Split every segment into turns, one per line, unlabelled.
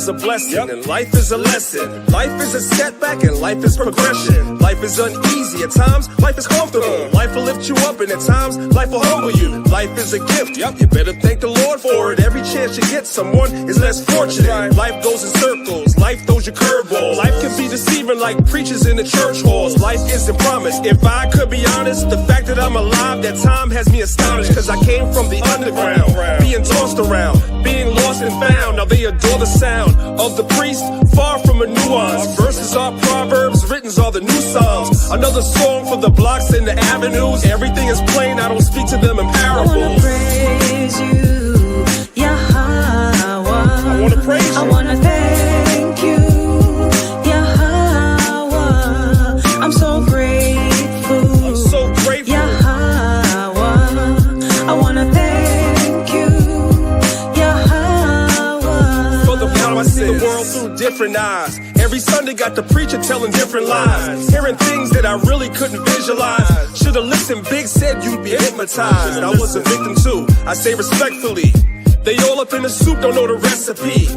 is a blessing, and life is a lesson. Life is a setback, and life is progression. Life is uneasy, at times life is comfortable. Life will lift you up, and at times life will humble you. Life is a gift, you better thank the Lord for it. Every chance you get, someone is less fortunate. Life goes in circles, life throws you curveballs. Life can be deceiving like preachers in the church halls. Life isn't promised. If I could be honest, the fact that I'm alive, that time has me astonished. Cause I came from the underground, being tossed around, being lost and found. Now they adore the sound of the priest, far from a nuance. Verses are proverbs, written's are the new songs. Another song for the blocks and the avenues. Everything is plain, I don't speak to them in parables.
I wanna praise you, Yahweh.
I wanna praise you.
I wanna thank you, Yahweh. I'm so grateful.
I'm so grateful.
Yahweh. I wanna thank you, Yahweh.
For the power I see the world through different eyes. Every Sunday got the preacher telling different lies, hearing things that I really couldn't visualize. Should've listened, Big said you'd be hypnotized. I was a victim too, I say respectfully. They all up in the soup, don't know the recipe.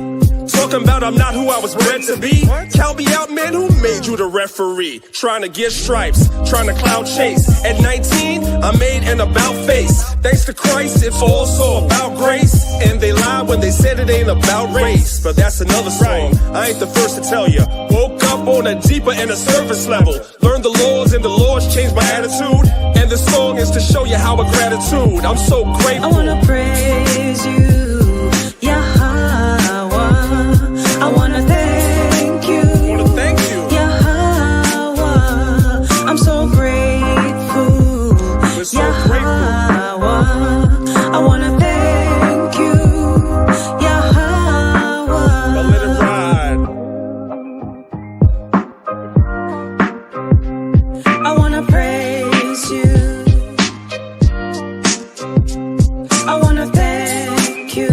Talking about I'm not who I was bred to be. Count me out, man, who made you the referee? Trying to get stripes, trying to cloud chase. At 19, I made an about face. Thanks to Christ, it's also about grace. And they lied when they said it ain't about race. But that's another song, I ain't the first to tell ya. Woke up on a deeper and a surface level. Learned the laws and the laws changed my attitude. And the song is to show you how a gratitude. I'm so grateful.
I wanna praise you, Yahweh. I wanna thank you, Yahweh. I'm so grateful.
We're so grateful.
I wanna thank you, Yahweh.
But let it ride.
I wanna praise you. I wanna thank you.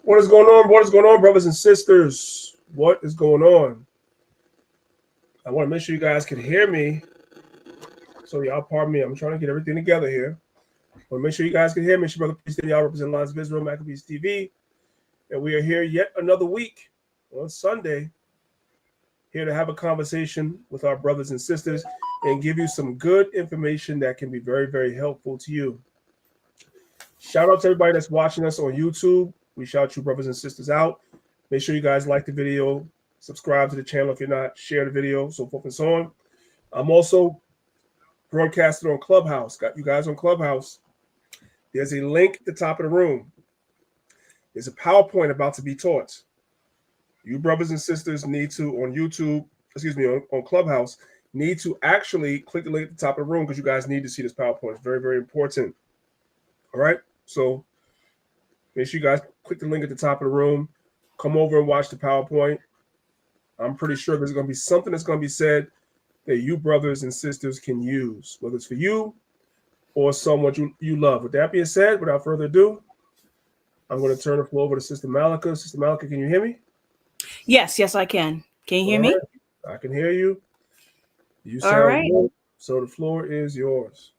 What is going on? What is going on, brothers and sisters? What is going on? I want to make sure you guys can hear me. So y'all pardon me. I'm trying to get everything together here. I want to make sure you guys can hear me. It's your brother, Priest, y'all represent Lines of Israel, Maccabees TV. And we are here yet another week on Sunday, here to have a conversation with our brothers and sisters and give you some good information that can be very, very helpful to you. Shout out to everybody that's watching us on YouTube. We shout you brothers and sisters out. Make sure you guys like the video, subscribe to the channel if you're not, share the video, so forth and so on. I'm also broadcasting on Clubhouse. Got you guys on Clubhouse. There's a link at the top of the room. There's a PowerPoint about to be taught. You brothers and sisters need to, on YouTube, on Clubhouse, need to actually click the link at the top of the room because you guys need to see this PowerPoint. It's very, very important. All right? So make sure you guys click the link at the top of the room. Come over and watch the PowerPoint. I'm pretty sure there's going to be something that's going to be said that you brothers and sisters can use, whether it's for you or someone you love. With that being said, without further ado, I'm going to turn the floor over to Sister Malika. Sister Malika, can you hear me?
Yes, I can. Can you hear me?
I can hear you. You sound good. So the floor is yours.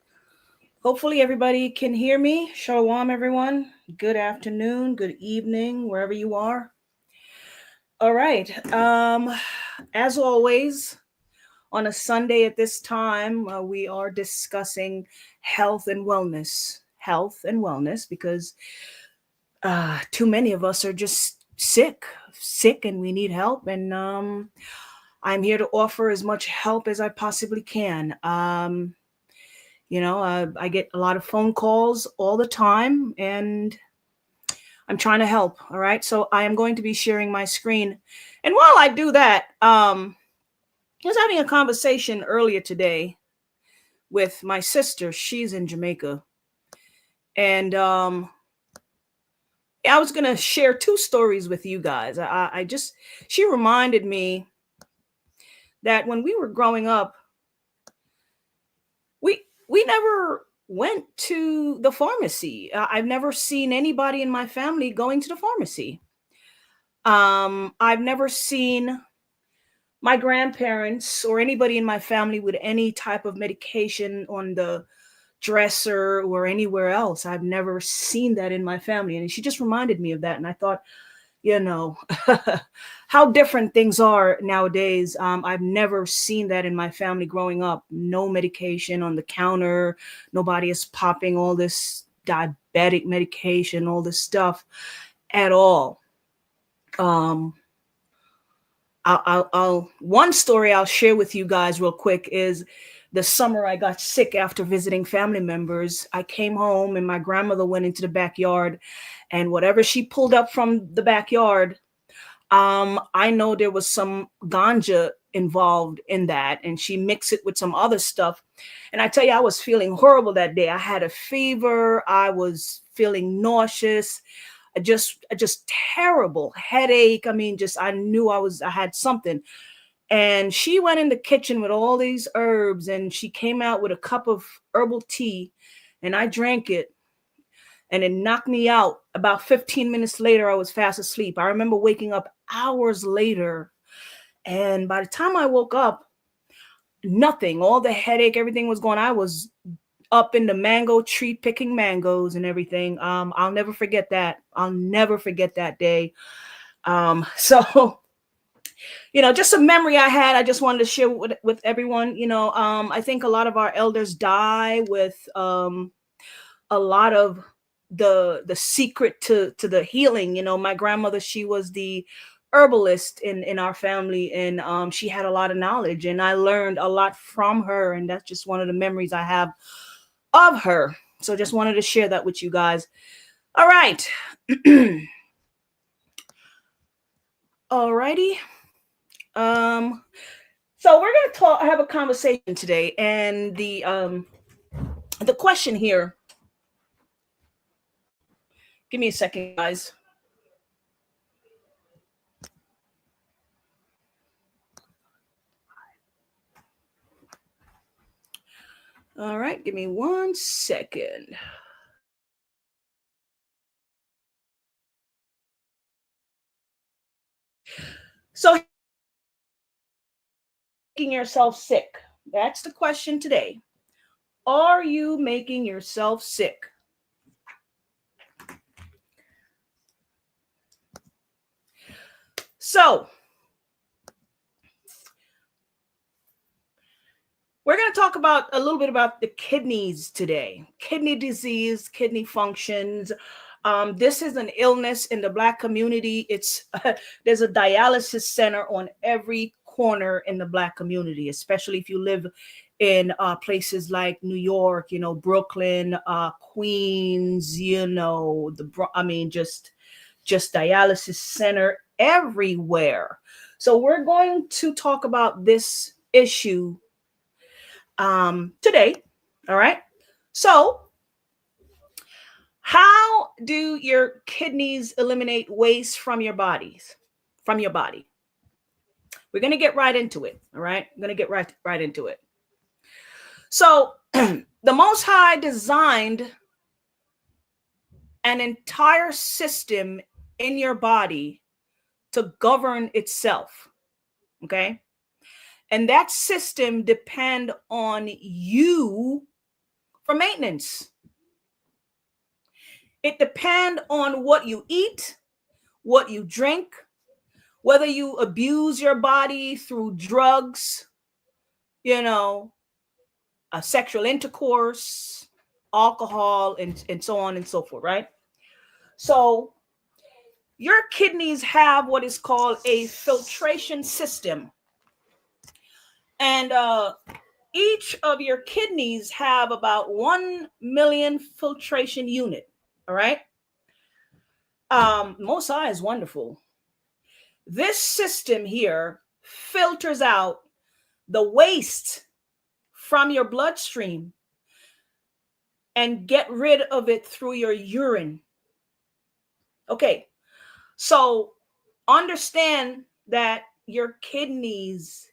Hopefully everybody can hear me. Shalom, everyone. Good afternoon, good evening, wherever you are. All right. As always, on a Sunday at this time, we are discussing health and wellness. Health and wellness, because too many of us are just sick, and we need help. And I'm here to offer as much help as I possibly can. I get a lot of phone calls all the time, and I'm trying to help. All right. So I am going to be sharing my screen. And while I do that, I was having a conversation earlier today with my sister. She's in Jamaica. And I was gonna share two stories with you guys. She reminded me that when we were growing up, we never went to the pharmacy. I've never seen anybody in my family going to the pharmacy. I've never seen my grandparents or anybody in my family with any type of medication on the dresser or anywhere else. I've never seen that in my family. And she just reminded me of that. And I thought, you know, how different things are nowadays. I've never seen that in my family growing up. No medication on the counter. Nobody is popping all this diabetic medication, all this stuff at all. I'll one story I'll share with you guys real quick is the summer I got sick after visiting family members. I came home and my grandmother went into the backyard, and whatever she pulled up from the backyard, I know there was some ganja involved in that, and she mixed it with some other stuff. And I tell you, I was feeling horrible that day. I had a fever. I was feeling nauseous. Just terrible headache. I mean, just I knew I had something. And she went in the kitchen with all these herbs, and she came out with a cup of herbal tea, and I drank it, and it knocked me out. About 15 minutes later, I was fast asleep. I remember waking up hours later, and by the time I woke up, nothing, all the headache, everything was gone. I was up in the mango tree picking mangoes and everything. I'll never forget that. I'll never forget that day. So just a memory I had. I just wanted to share with everyone. I think a lot of our elders die with a lot of the secret to the healing. My grandmother, she was the herbalist in our family, and she had a lot of knowledge, and I learned a lot from her, and that's just one of the memories I have of her. So just wanted to share that with you guys. All right. Alrighty. So we're gonna have a conversation today, and the question here. Give me a second, guys. All right, give me 1 second. So, making yourself sick. That's the question today. Are you making yourself sick? So, we're going to talk about a little bit about the kidneys today. Kidney disease, kidney functions. This is an illness in the Black community. There's a dialysis center on every corner in the Black community, especially if you live in places like New York, Brooklyn, Queens, just dialysis center everywhere. So we're going to talk about this issue today. All right. So how do your kidneys eliminate waste from your body? We're going to get right into it. All right. I'm going to get right into it. So the Most High designed an entire system in your body to govern itself. Okay. And that system depends on you for maintenance. It depends on what you eat, what you drink, whether you abuse your body through drugs, sexual intercourse, alcohol, and so on and so forth, right? So your kidneys have what is called a filtration system. And each of your kidneys have about 1 million filtration unit. All right. Most High is wonderful. This system here filters out the waste from your bloodstream and get rid of it through your urine. Okay, so understand that your kidneys,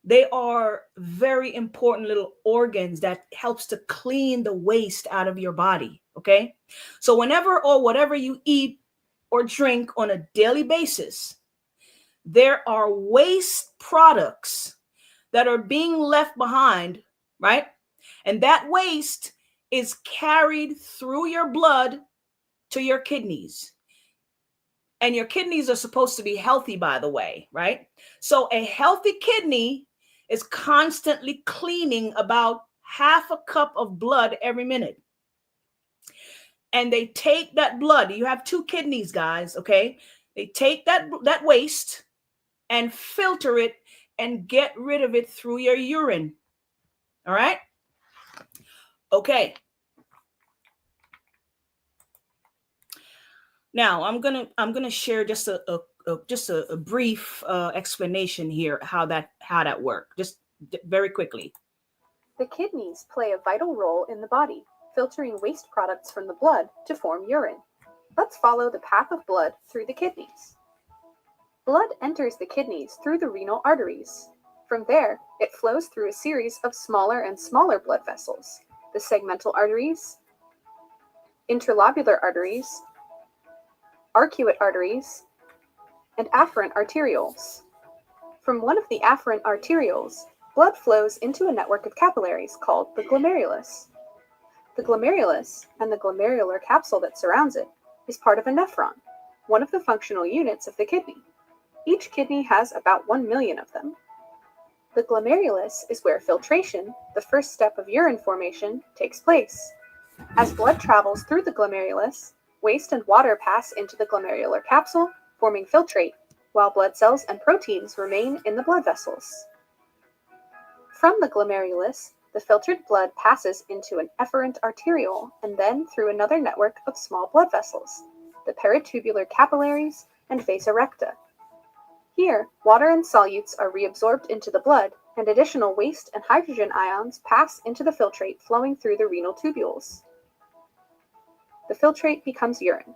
they are very important little organs that helps to clean the waste out of your body. Okay, so whenever or whatever you eat or drink on a daily basis, there are waste products that are being left behind, right? And that waste is carried through your blood to your kidneys. And your kidneys are supposed to be healthy, by the way, right? So a healthy kidney is constantly cleaning about half a cup of blood every minute. And they take that blood. You have two kidneys, guys, okay? They take that waste and filter it and get rid of it through your urine. All right? Okay. Now I'm gonna share just a brief explanation here how that works. Just very quickly.
The kidneys play a vital role in the body, filtering waste products from the blood to form urine. Let's follow the path of blood through the kidneys. Blood enters the kidneys through the renal arteries. From there, it flows through a series of smaller and smaller blood vessels, the segmental arteries, interlobular arteries, arcuate arteries, and afferent arterioles. From one of the afferent arterioles, blood flows into a network of capillaries called the glomerulus. The glomerulus, and the glomerular capsule that surrounds it, is part of a nephron, one of the functional units of the kidney. Each kidney has about 1 million of them. The glomerulus is where filtration, the first step of urine formation, takes place. As blood travels through the glomerulus, waste and water pass into the glomerular capsule, forming filtrate, while blood cells and proteins remain in the blood vessels. From the glomerulus, the filtered blood passes into an efferent arteriole and then through another network of small blood vessels, the peritubular capillaries and vasa recta. Here, water and solutes are reabsorbed into the blood, and additional waste and hydrogen ions pass into the filtrate flowing through the renal tubules. The filtrate becomes urine.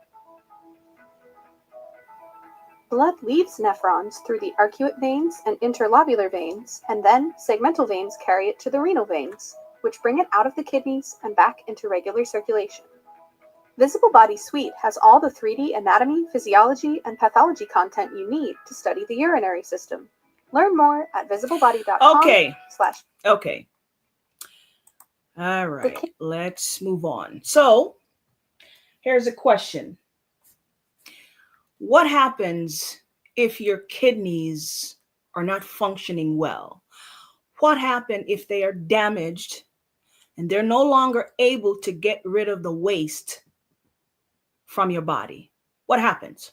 Blood leaves nephrons through the arcuate veins and interlobular veins, and then segmental veins carry it to the renal veins, which bring it out of the kidneys and back into regular circulation. Visible Body Suite has all the 3D anatomy, physiology, and pathology content you need to study the urinary system. Learn more at visiblebody.com.
Okay. Okay. All right. Let's move on. So, here's a question. What happens if your kidneys are not functioning well? What happens if they are damaged and they're no longer able to get rid of the waste from your body? What happens?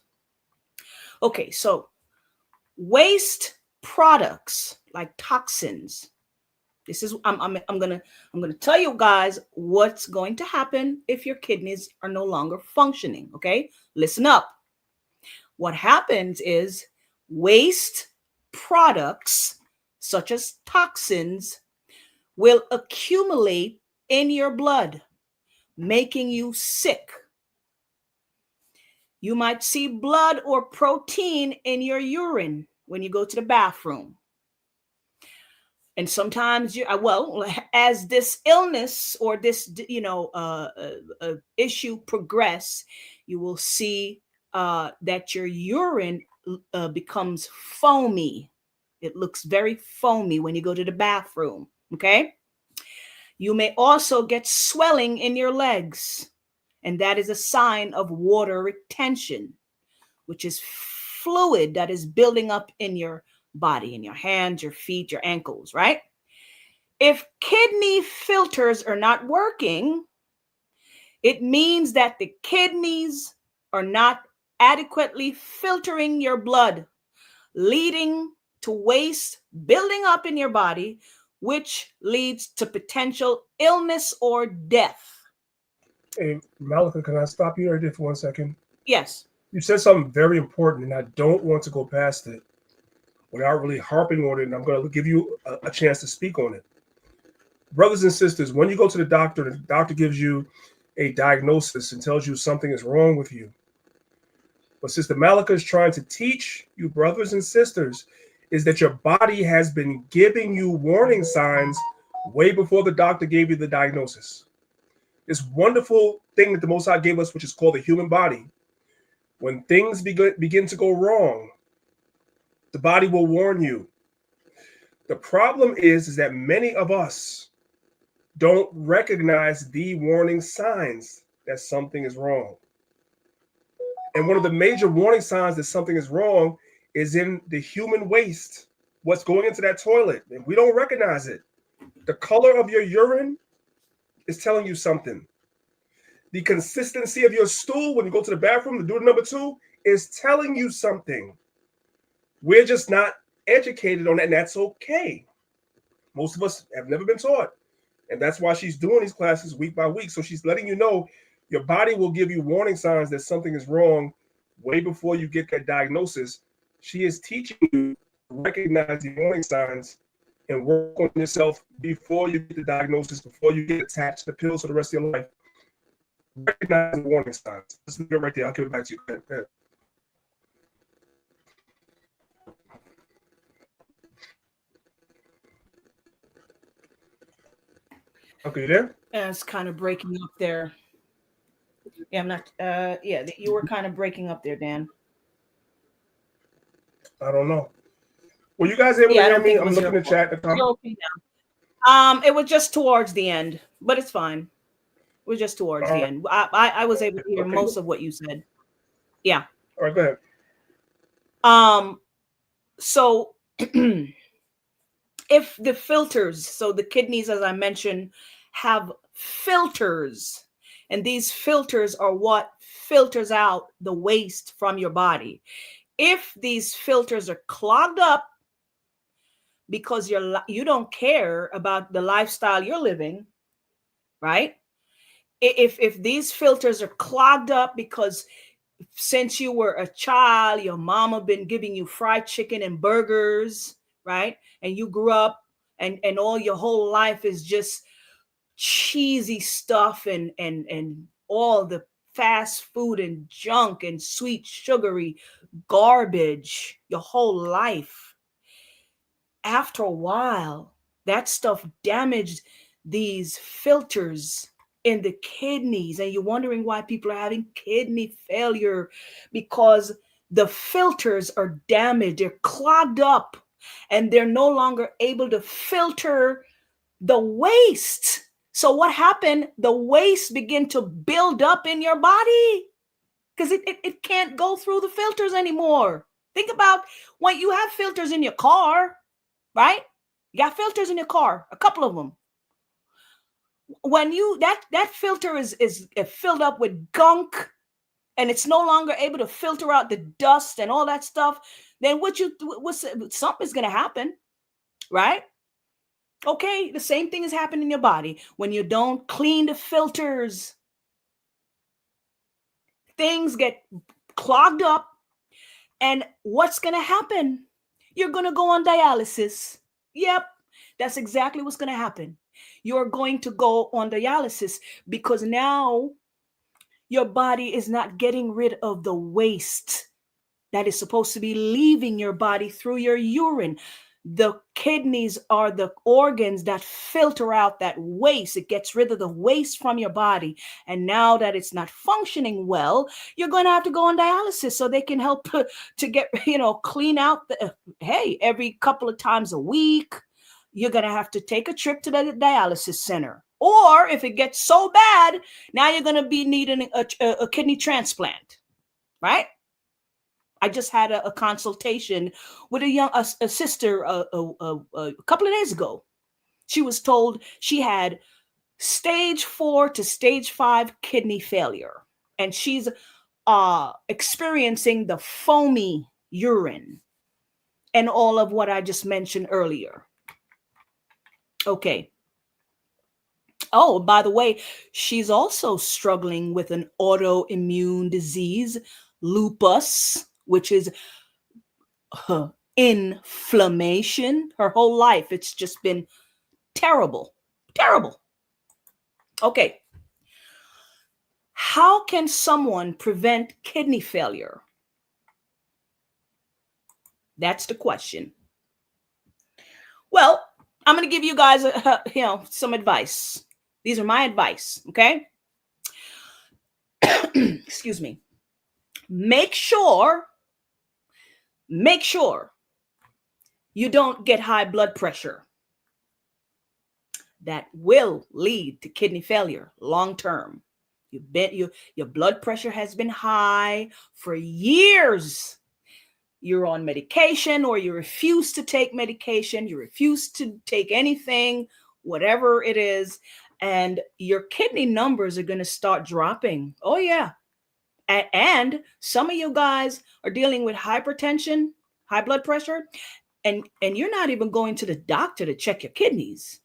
Okay, so waste products like toxins. This is I'm gonna tell you guys what's going to happen if your kidneys are no longer functioning. Okay, listen up. What happens is waste products such as toxins will accumulate in your blood, making you sick. You might see blood or protein in your urine when you go to the bathroom. And sometimes as this illness or this, issue progress, you will see that your urine becomes foamy. It looks very foamy when you go to the bathroom. Okay. You may also get swelling in your legs, and that is a sign of water retention, which is fluid that is building up in your body, in your hands, your feet, your ankles, right? If kidney filters are not working, it means that the kidneys are not adequately filtering your blood, leading to waste building up in your body, which leads to potential illness or death.
Hey, Malika, can I stop you right there for 1 second?
Yes.
You said something very important, and I don't want to go past it without really harping on it, and I'm going to give you a chance to speak on it. Brothers and sisters, when you go to the doctor gives you a diagnosis and tells you something is wrong with you, What Sister Malika is trying to teach you, brothers and sisters, is that your body has been giving you warning signs way before the doctor gave you the diagnosis. This wonderful thing that the Most High gave us, which is called the human body, when things begin to go wrong, the body will warn you. The problem is that many of us don't recognize the warning signs that something is wrong. And one of the major warning signs that something is wrong is in the human waste, what's going into that toilet, and we don't recognize it. The color of your urine is telling you something. The consistency of your stool when you go to the bathroom to do the number 2 is telling you something. We're just not educated on that, and that's okay. Most of us have never been taught. And that's why she's doing these classes week by week. So she's letting you know your body will give you warning signs that something is wrong way before you get that diagnosis. She is teaching you to recognize the warning signs and work on yourself before you get the diagnosis, before you get attached to pills for the rest of your life. Recognize the warning signs. Let's leave it right there. I'll give it back to you. Go ahead. Okay, you there?
It's kind of breaking up there. Yeah, I'm not. Yeah, you were kind of breaking up there, Dan.
I don't know. Were you guys able to hear me? I'm looking in the chat.
You're okay now. It was just towards the end, but it's fine. It was just towards the end. I was able to hear most of what you said. Yeah.
All right, go ahead.
So if the filters, so the kidneys, as I mentioned, have filters, and these filters are what filters out the waste from your body. If these filters are clogged up because you don't care about the lifestyle you're living, right? If these filters are clogged up because since you were a child, your mama been giving you fried chicken and burgers, right? And you grew up and all your whole life is just cheesy stuff and all the fast food and junk and sweet sugary garbage your whole life. After a while, that stuff damaged these filters in the kidneys, and you're wondering why people are having kidney failure, because the filters are damaged, they're clogged up, and they're no longer able to filter the waste. So what happened? The waste began to build up in your body because it can't go through the filters anymore. Think about when you have filters in your car, right? You got filters in your car, a couple of them. When you that filter is filled up with gunk and it's no longer able to filter out the dust and all that stuff, then something's going to happen, right? Okay, the same thing is happening in your body. When you don't clean the filters, things get clogged up. And what's going to happen? You're going to go on dialysis. Yep, that's exactly what's going to happen. You're going to go on dialysis because now your body is not getting rid of the waste that is supposed to be leaving your body through your urine. The kidneys are the organs that filter out that waste. It gets rid of the waste from your body. And now that it's not functioning well, you're going to have to go on dialysis so they can help to get, clean out every couple of times a week. You're going to have to take a trip to the dialysis center. Or if it gets so bad, now you're going to be needing a kidney transplant, right? I just had a consultation with a sister a couple of days ago. She was told she had stage 4 to stage 5 kidney failure. And she's experiencing the foamy urine and all of what I just mentioned earlier. Okay. Oh, by the way, she's also struggling with an autoimmune disease, lupus, which is inflammation. Her whole life, it's just been terrible. Okay. How can someone prevent kidney failure? That's the question. Well, I'm going to give you guys, some advice. These are my advice, okay? Excuse me. Make sure you don't get high blood pressure. That will lead to kidney failure long term. Your blood pressure has been high for years. You're on medication, or you refuse to take medication, you refuse to take anything, whatever it is, and your kidney numbers are going to start dropping. Oh yeah. And some of you guys are dealing with hypertension, high blood pressure, and you're not even going to the doctor to check your kidneys.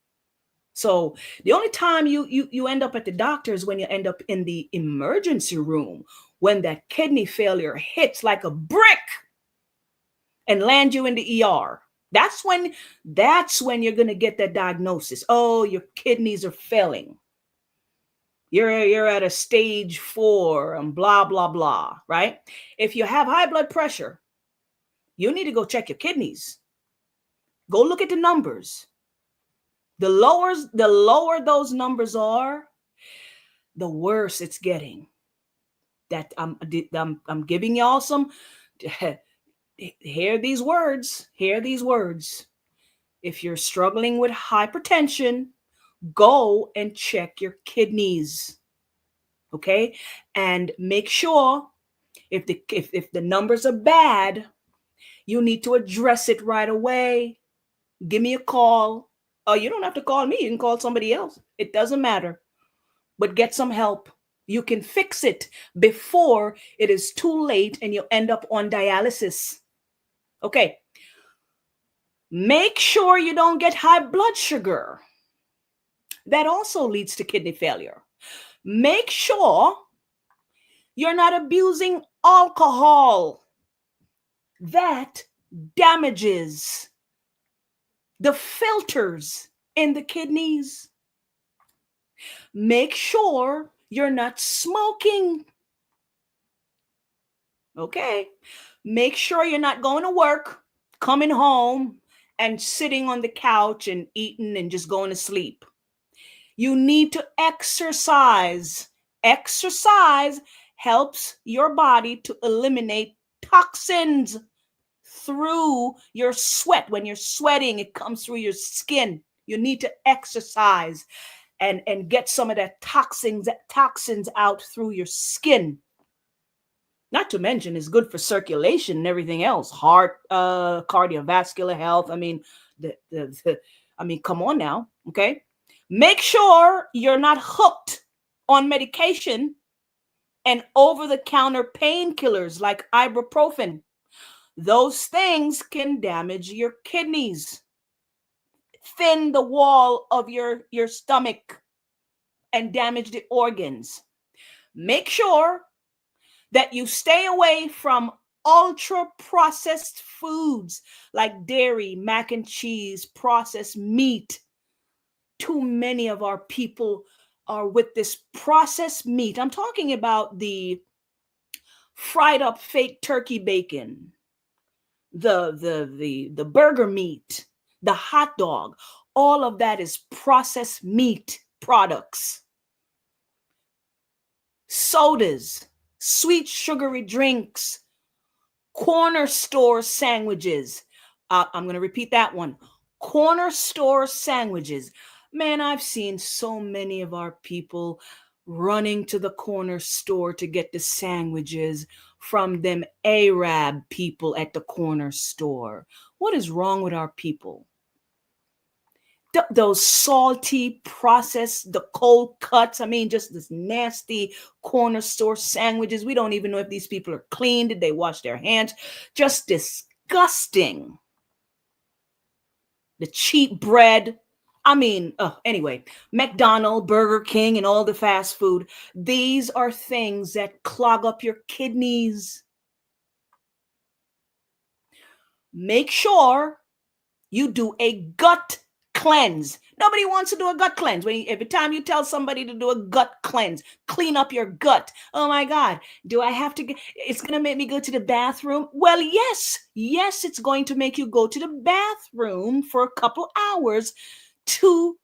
So the only time you end up at the doctor is when you end up in the emergency room, when that kidney failure hits like a brick and land you in the ER. That's when you're going to get that diagnosis. Oh, your kidneys are failing. You're at a stage 4 and blah, blah, blah, right? If you have high blood pressure, you need to go check your kidneys. Go look at the numbers. The lower those numbers are, the worse it's getting. That I'm giving y'all some. Hear these words. If you're struggling with hypertension, go and check your kidneys. Okay, and make sure if the numbers are bad, you need to address it right away. Give me a call. Oh, you don't have to call me. You can call somebody else. It doesn't matter. But get some help. You can fix it before it is too late and you end up on dialysis. Okay. Make sure you don't get high blood sugar. That also leads to kidney failure. Make sure you're not abusing alcohol. That damages the filters in the kidneys. Make sure you're not smoking. Okay. Make sure you're not going to work, coming home, and sitting on the couch and eating and just going to sleep. You need to exercise. Exercise helps your body to eliminate toxins through your sweat. When you're sweating, it comes through your skin. You need to exercise and get some of that toxins out through your skin. Not to mention, it's good for circulation and everything else. Heart, cardiovascular health. I mean, come on now. Okay. Make sure you're not hooked on medication and over-the-counter painkillers like ibuprofen. Those things can damage your kidneys, thin the wall of your stomach, and damage the organs. Make sure that you stay away from ultra-processed foods like dairy, mac and cheese, processed meat. Too many of our people are with this processed meat. I'm talking about the fried up fake turkey bacon, the burger meat, the hot dog. All of that is processed meat products. Sodas, sweet sugary drinks, corner store sandwiches. I'm going to repeat that one. Corner store sandwiches. Man, I've seen so many of our people running to the corner store to get the sandwiches from them Arab people at the corner store. What is wrong with our people? Those salty, processed, the cold cuts. I mean, just this nasty corner store sandwiches. We don't even know if these people are clean. Did they wash their hands? Just disgusting. The cheap bread. I mean, anyway, McDonald's, Burger King, and all the fast food. These are things that clog up your kidneys. Make sure you do a gut cleanse. Nobody wants to do a gut cleanse. Every time you tell somebody to do a gut cleanse, clean up your gut. Oh my God, do I have to it's going to make me go to the bathroom? Well, yes, it's going to make you go to the bathroom for a couple hours to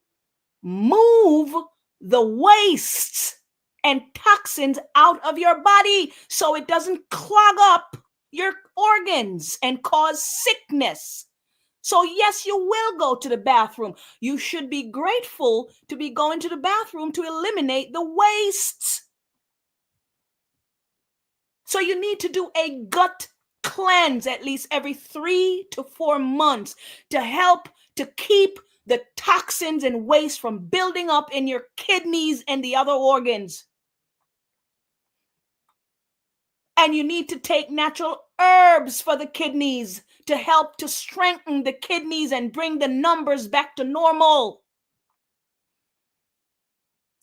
move the wastes and toxins out of your body so it doesn't clog up your organs and cause sickness. So yes, you will go to the bathroom. You should be grateful to be going to the bathroom to eliminate the wastes. So you need to do a gut cleanse at least every 3 to 4 months to help to keep the toxins and waste from building up in your kidneys and the other organs. And you need to take natural herbs for the kidneys to help to strengthen the kidneys and bring the numbers back to normal.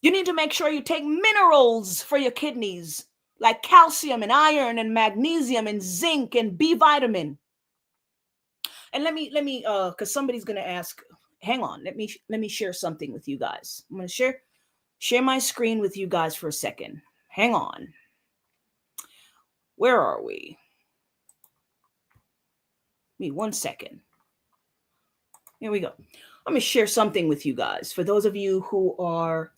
You need to make sure you take minerals for your kidneys, like calcium and iron and magnesium and zinc and B vitamin. And let me because somebody's going to ask, hang on, let me share something with you guys. I'm going to share my screen with you guys for a second. Hang on. Where are we? Give me 1 second. Here we go. I'm going to share something with you guys. For those of you who are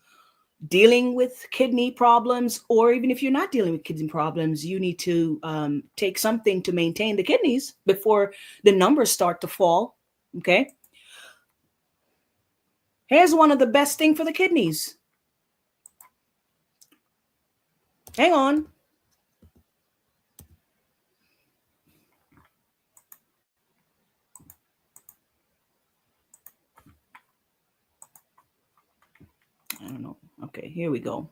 dealing with kidney problems, or even if you're not dealing with kidney problems, you need to take something to maintain the kidneys before the numbers start to fall. Okay. Here's one of the best things for the kidneys. Hang on. I don't know. Okay, here we go.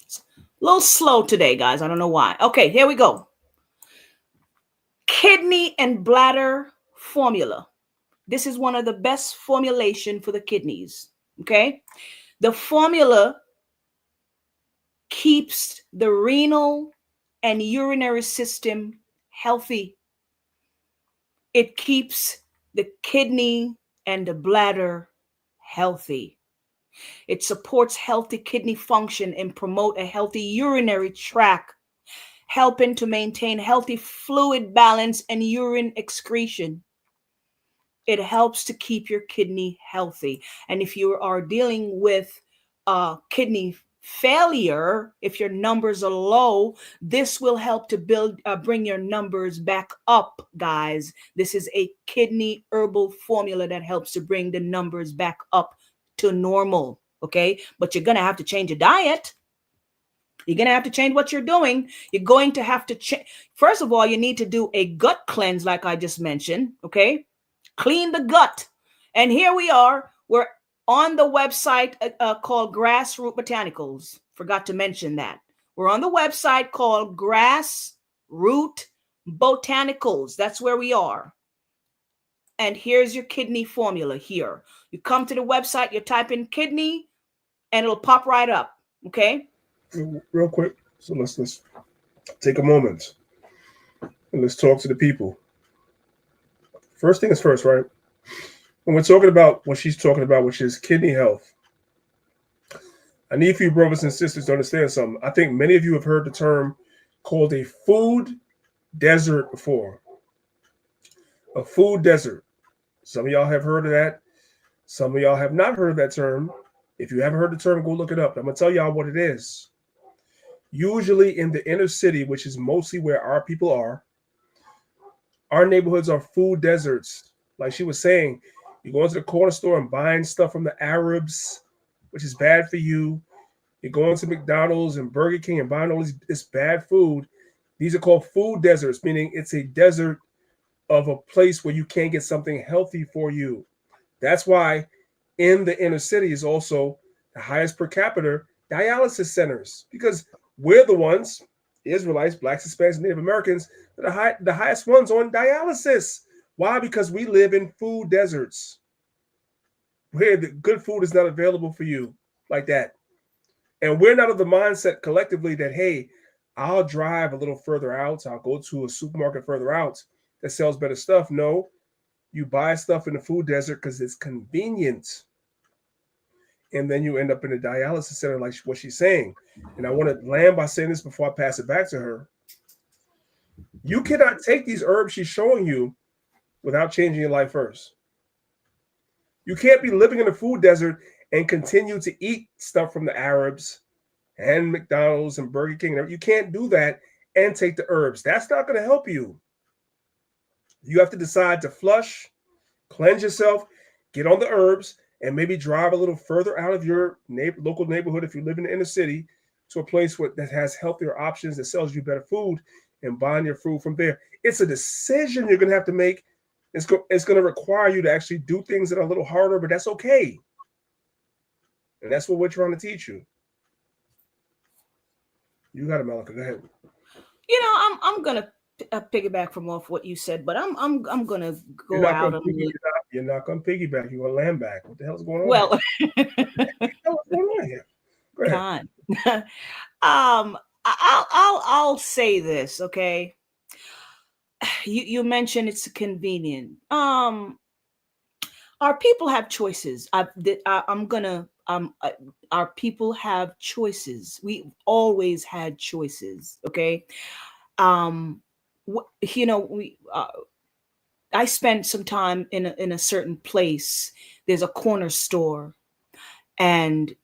It's a little slow today, guys. I don't know why. Okay, here we go. Kidney and bladder formula. This is one of the best formulation for the kidneys. Okay. The formula keeps the renal and urinary system healthy. It keeps the kidney and the bladder healthy. It supports healthy kidney function and promote a healthy urinary tract, helping to maintain healthy fluid balance and urine excretion. It helps to keep your kidney healthy. And if you are dealing with kidney failure, if your numbers are low, this will help to bring your numbers back up, guys. This is a kidney herbal formula that helps to bring the numbers back up to normal. Okay. But you're going to have to change your diet. You're going to have to change what you're doing. You're going to have to change. First of all, you need to do a gut cleanse, like I just mentioned. Okay. Clean the gut. And here we are. We're on the website called Grassroot Botanicals. Forgot to mention that. We're on the website called Grassroot Botanicals. That's where we are. And here's your kidney formula here. You come to the website, you type in kidney, and it'll pop right up. Okay?
Real quick. So let's take a moment and let's talk to the people. First thing is first, right? When we're talking about what she's talking about, which is kidney health, I need for you brothers and sisters to understand something. I think many of you have heard the term called a food desert before. A food desert. Some of y'all have heard of that. Some of y'all have not heard that term. If you haven't heard the term, go look it up. I'm going to tell y'all what it is. Usually in the inner city, which is mostly where our people are, our neighborhoods are food deserts. Like she was saying, you go into the corner store and buying stuff from the Arabs, which is bad for you. You're going to McDonald's and Burger King and buying all this bad food. These are called food deserts, meaning it's a desert of a place where you can't get something healthy for you. That's why in the inner city is also the highest per capita dialysis centers, because we're the ones, Israelites, Blacks, Hispanics, Native Americans, the highest ones on dialysis. Why? Because we live in food deserts where the good food is not available for you like that. And we're not of the mindset collectively that, hey, I'll drive a little further out. I'll go to a supermarket further out that sells better stuff. No, You buy stuff in the food desert because it's convenient. And then you end up in a dialysis center, like what she's saying. And I want to land by saying this before I pass it back to her. You cannot take these herbs she's showing you without changing your life first. You can't be living in a food desert and continue to eat stuff from the Arabs and McDonald's and Burger King. You can't do that and take the herbs. That's not going to help you. You have to decide to flush, cleanse yourself, get on the herbs, and maybe drive a little further out of your local neighborhood if you live in the inner city to a place that has healthier options, that sells you better food, and buying your food from there. It's a decision you're going to have to make. It's going to require you to actually do things that are a little harder, but that's okay. And that's what we're trying to teach you. You got it, Malika. Go ahead.
You know, I'm gonna piggyback from off what you said, but I'm gonna go out a little.
You're not gonna piggyback. You're gonna land back. What the hell's going on?
Well,
what's going on here? Go ahead.
I'll say this, okay? You mentioned it's convenient. Our people have choices. Our people have choices. We always had choices, okay? I spent some time in a certain place. There's a corner store, and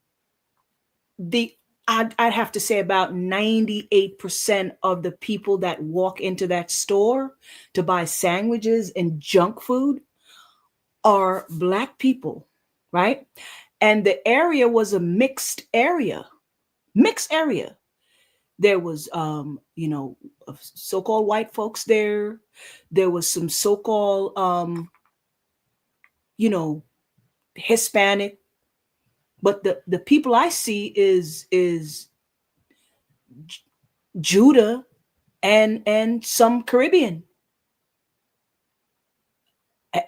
I'd have to say about 98% of the people that walk into that store to buy sandwiches and junk food are Black people, right? And the area was a mixed area. There was, so-called white folks there. There was some so-called, Hispanic. But the people I see is Judah and some Caribbean.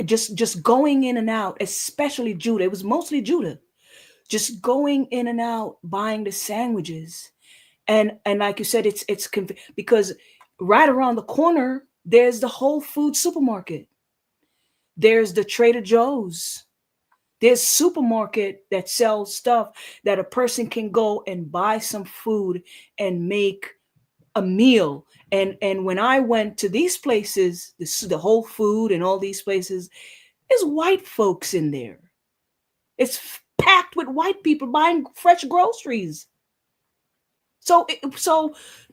Just going in and out, especially Judah. It was mostly Judah. Just going in and out, buying the sandwiches. And like you said, it's because right around the corner, there's the Whole Foods supermarket. There's the Trader Joe's. There's supermarket that sells stuff that a person can go and buy some food and make a meal. And when I went to these places, the Whole Food and all these places, there's white folks in there. It's packed with white people buying fresh groceries. So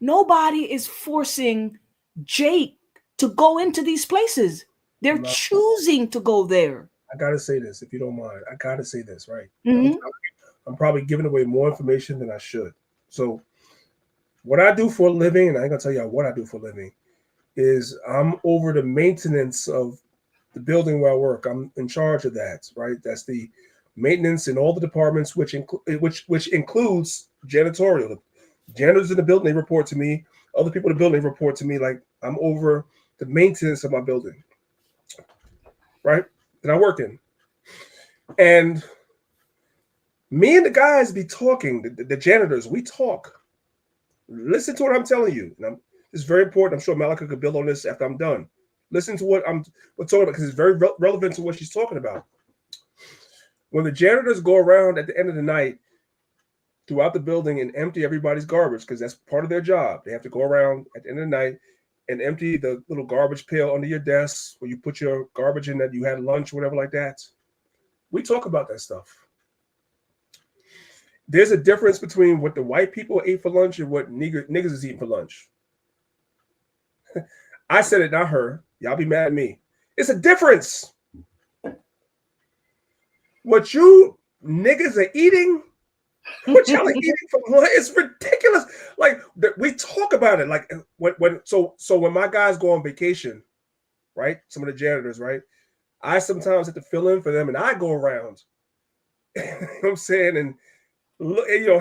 nobody is forcing Jake to go into these places. They're choosing to go there.
I gotta say this, if you don't mind. I gotta say this, right?
Mm-hmm.
I'm probably giving away more information than I should. So what I do for a living, and I ain't gonna tell you what I do for a living, is I'm over the maintenance of the building where I work. I'm in charge of that, right? That's the maintenance in all the departments, which includes janitorial. The janitors in the building, they report to me. Other people in the building report to me. Like, I'm over the maintenance of my building, right? That I work in. And me and the guys be talking, the janitors, we talk. Listen to what I'm telling you. It's very important. I'm sure Malika could build on this after I'm done. Listen to what we're talking about, because it's very relevant to what she's talking about. When the janitors go around at the end of the night throughout the building and empty everybody's garbage, because that's part of their job. They have to go around at the end of the night and empty the little garbage pail under your desk where you put your garbage in that you had lunch, whatever like that. We talk about that stuff. There's a difference between what the white people ate for lunch and what niggas is eating for lunch. I said it, not her. Y'all be mad at me. It's a difference. What you niggas are eating, what y'all are eating for lunch, it's ridiculous. Like, we talk about it. Like, when my guys go on vacation, right? Some of the janitors, right? I sometimes have to fill in for them, and I go around. You know what I'm saying? And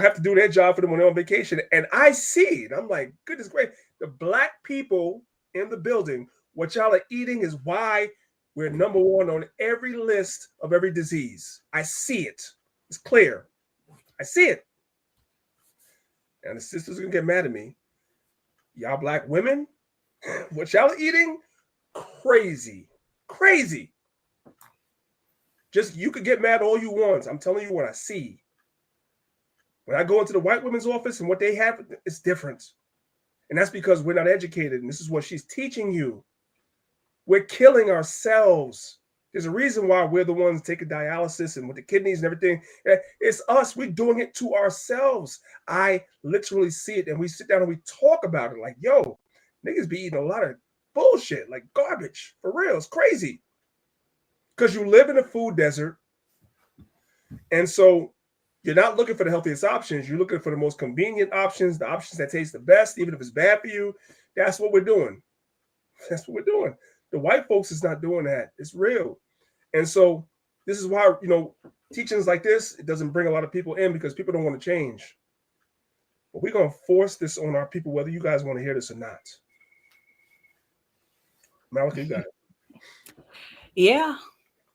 have to do their job for them when they're on vacation. And I see it. I'm like, goodness gracious, the Black people in the building, what y'all are eating is why we're number one on every list of every disease. I see it. It's clear. I see it. And the sisters are gonna get mad at me. Y'all Black women, what y'all are eating, crazy. Just you could get mad all you want. I'm telling you what I see. When I go into the white women's office and what they have, it's different. And that's because we're not educated. And this is what she's teaching you. We're killing ourselves. There's a reason why we're the ones taking dialysis and with the kidneys and everything. It's us. We're doing it to ourselves. I literally see it, and we sit down and we talk about it like, yo, niggas be eating a lot of bullshit, like garbage. For real, it's crazy. Because you live in a food desert, and so you're not looking for the healthiest options. You're looking for the most convenient options, the options that taste the best, even if it's bad for you. That's what we're doing. That's what we're doing. The white folks is not doing that. It's real. And so this is why, teachings like this, it doesn't bring a lot of people in because people don't want to change. But we're going to force this on our people, whether you guys want to hear this or not. Malika, you got it.
Yeah.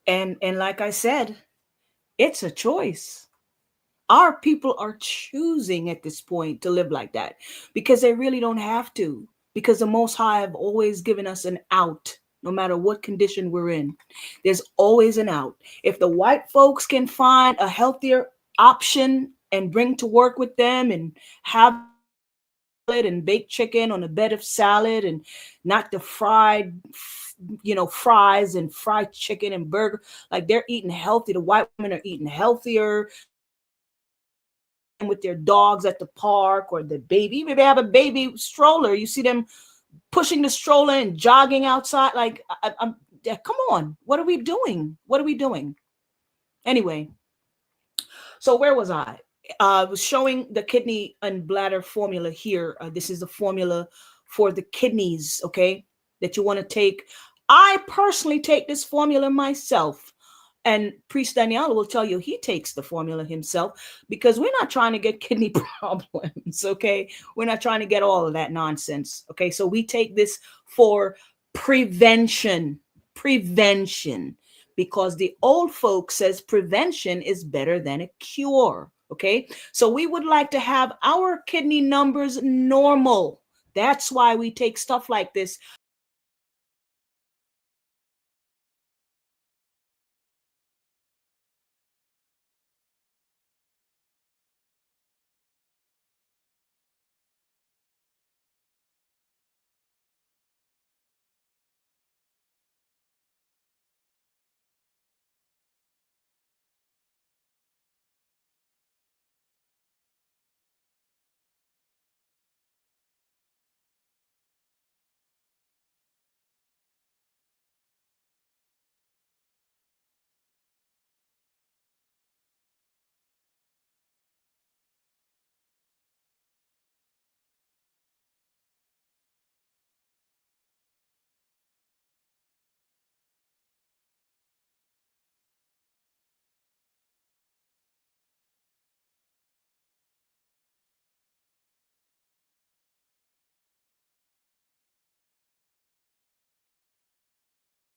And like I said, it's a choice. Our people are choosing at this point to live like that because they really don't have to, because the Most High have always given us an out. No matter what condition we're in, there's always an out. If the white folks can find a healthier option and bring to work with them and have salad and baked chicken on a bed of salad and not the fried, fries and fried chicken and burger, like they're eating healthy. The white women are eating healthier with their dogs at the park or the baby. Maybe they have a baby stroller. You see them pushing the stroller and jogging outside. Like, I'm come on. What are we doing? What are we doing? Anyway, so where was I? I was showing the kidney and bladder formula here. This is the formula for the kidneys, okay, that you want to take. I personally take this formula myself. And Priest Daniel will tell you he takes the formula himself because we're not trying to get kidney problems, okay? We're not trying to get all of that nonsense, okay? So we take this for prevention, because the old folks says prevention is better than a cure, okay? So we would like to have our kidney numbers normal. That's why we take stuff like this.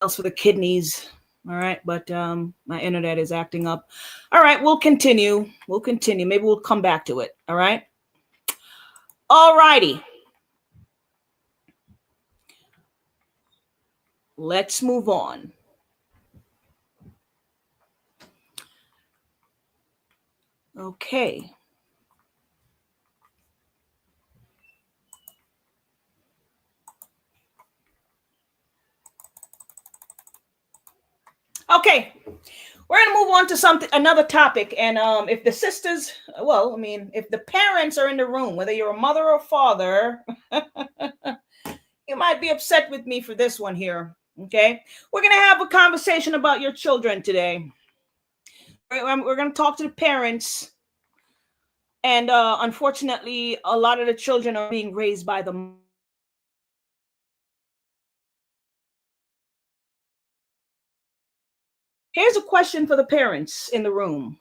Else for the kidneys. All right, but my internet is acting up. All right, we'll continue. Maybe we'll come back to it. All right. All righty. Let's move on. Okay. Okay. We're going to move on to another topic. And if the sisters, if the parents are in the room, whether you're a mother or father, you might be upset with me for this one here. Okay. We're going to have a conversation about your children today. We're going to talk to the parents. And unfortunately, a lot of the children are being raised by the Here's a question for the parents in the room.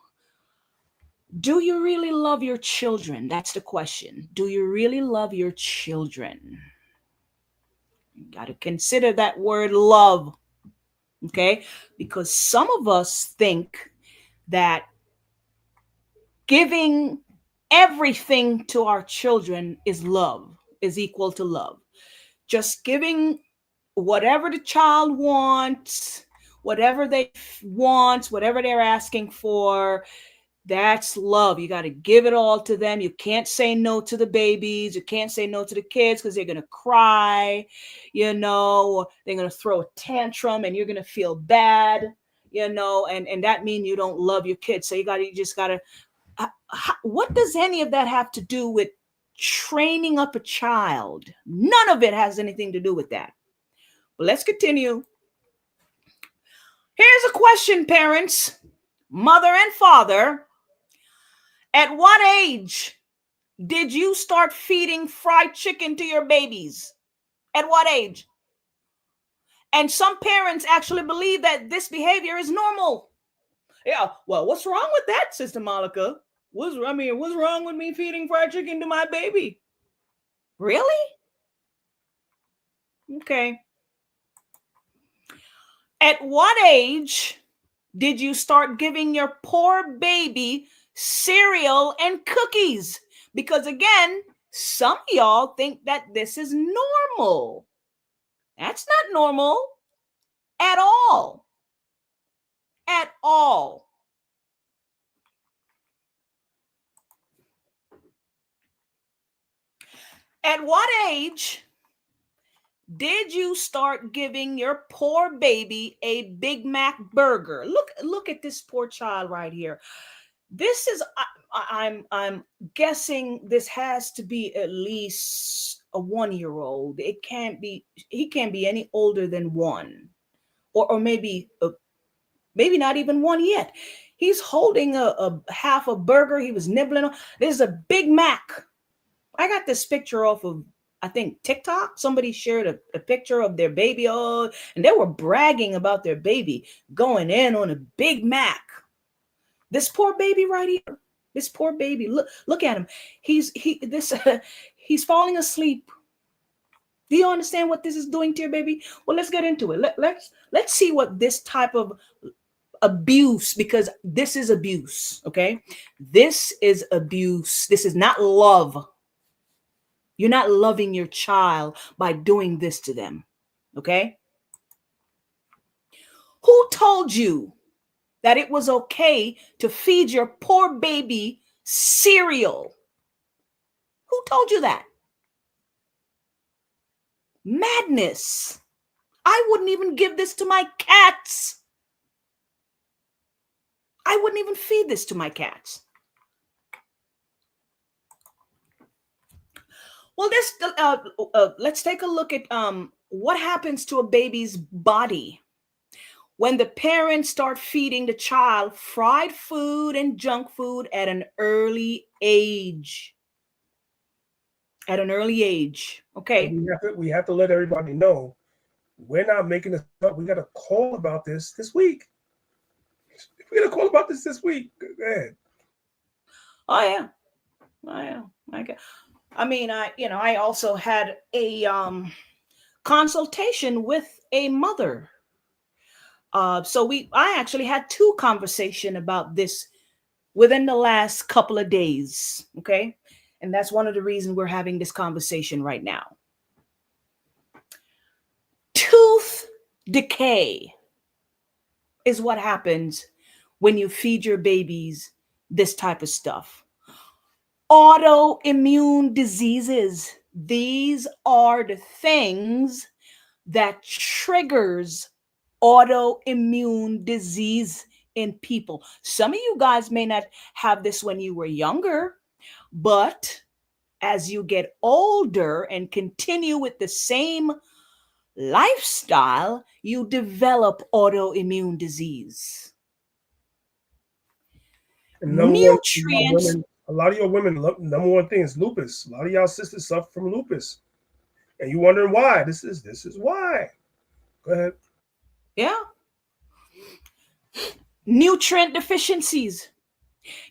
Do you really love your children? That's the question. Do you really love your children? You got to consider that word love, okay? Because some of us think that giving everything to our children is equal to love. Just giving whatever the child wants, whatever they want, whatever they're asking for, that's love. You got to give it all to them. You can't say no to the babies. You can't say no to the kids because they're going to cry, they're going to throw a tantrum and you're going to feel bad, and that means you don't love your kids. So you just got to, what does any of that have to do with training up a child? None of it has anything to do with that. But let's continue. Here's a question, parents, mother and father. At what age did you start feeding fried chicken to your babies? At what age? And some parents actually believe that this behavior is normal. Yeah, well, what's wrong with that, Sister Malika? What's wrong with me feeding fried chicken to my baby? Really? Okay. At what age did you start giving your poor baby cereal and cookies? Because again, some of y'all think that this is normal. That's not normal at all. At all. At what age did you start giving your poor baby a Big Mac burger? Look at this poor child right here. This is I'm guessing this has to be at least a 1-year-old. He can't be any older than 1, or maybe not even 1 yet. He's holding a half a burger. He was nibbling on. This is a Big Mac. I got this picture off of, I think, TikTok. Somebody shared a picture of their baby, and they were bragging about their baby going in on a Big Mac. This poor baby right here. This poor baby. Look at him. He's falling asleep. Do you understand what this is doing to your baby? Well, let's get into it. Let's see what this type of abuse, because this is abuse, okay? This is abuse. This is not love. You're not loving your child by doing this to them, okay? Who told you that it was okay to feed your poor baby cereal? Who told you that? Madness. I wouldn't even give this to my cats. I wouldn't even feed this to my cats. Well, let's take a look at what happens to a baby's body when the parents start feeding the child fried food and junk food at an early age. At an early age, okay.
We have to let everybody know we're not making this up. We got a call about this week. We're gonna call about this week. Go ahead.
Oh yeah. I also had a consultation with a mother. So I actually had 2 conversations about this within the last couple of days. Okay. And that's one of the reasons we're having this conversation right now. Tooth decay is what happens when you feed your babies this type of stuff. Autoimmune diseases. These are the things that triggers autoimmune disease in people. Some of you guys may not have this when you were younger, but as you get older and continue with the same lifestyle, you develop autoimmune disease. Nutrients.
A lot of your women, number one thing is lupus. A lot of y'all sisters suffer from lupus. And you wondering why. This is why. Go ahead.
Yeah. Nutrient deficiencies.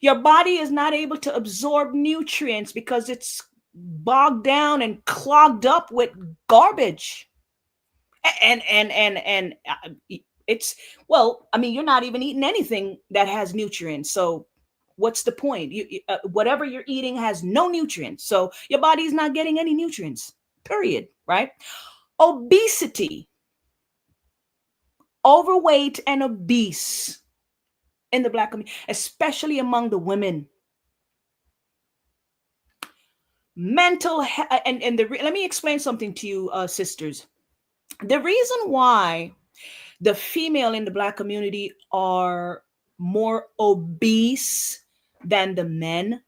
Your body is not able to absorb nutrients because it's bogged down and clogged up with garbage. And it's, well, I mean, you're not even eating anything that has nutrients. So what's the point? Whatever you're eating has no nutrients. So your body is not getting any nutrients, period, right? Obesity. overweight and obese in the Black community, especially among the women. Mental let me explain something to you, sisters. The reason why the female in the Black community are more obese than the men,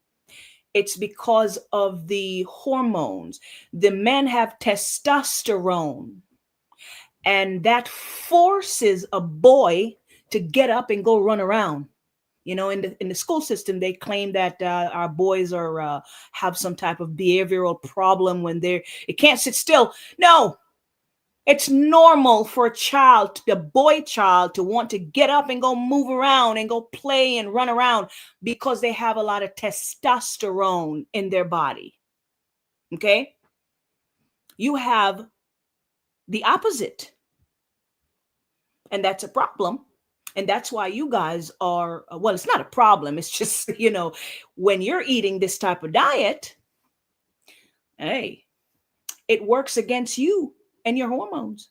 it's because of the hormones. The men have testosterone, and that forces a boy to get up and go run around. You know, in the school system, they claim that our boys are have some type of behavioral problem when it can't sit still. No, it's normal for a child, the boy child, to want to get up and go move around and go play and run around because they have a lot of testosterone in their body. Okay, you have the opposite, and that's a problem. And that's why you guys are, well, it's not a problem. It's just, when you're eating this type of diet, hey, it works against you and your hormones.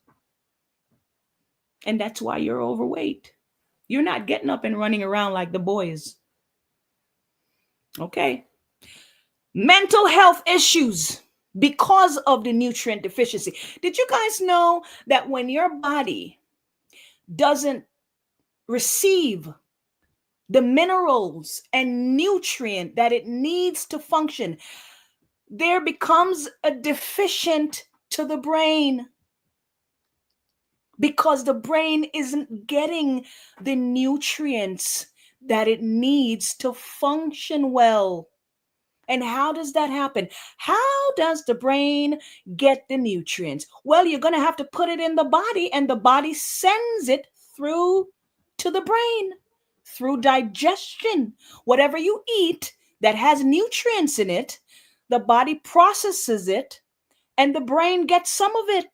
And that's why you're overweight. You're not getting up and running around like the boys. Okay. Mental health issues because of the nutrient deficiency. Did you guys know that when your body doesn't receive the minerals and nutrient that it needs to function, there becomes a deficient to the brain because the brain isn't getting the nutrients that it needs to function well. And how does that happen? How does the brain get the nutrients? Well, you're going to have to put it in the body, and the body sends it through to the brain through digestion. Whatever you eat that has nutrients in it, the body processes it and the brain gets some of it.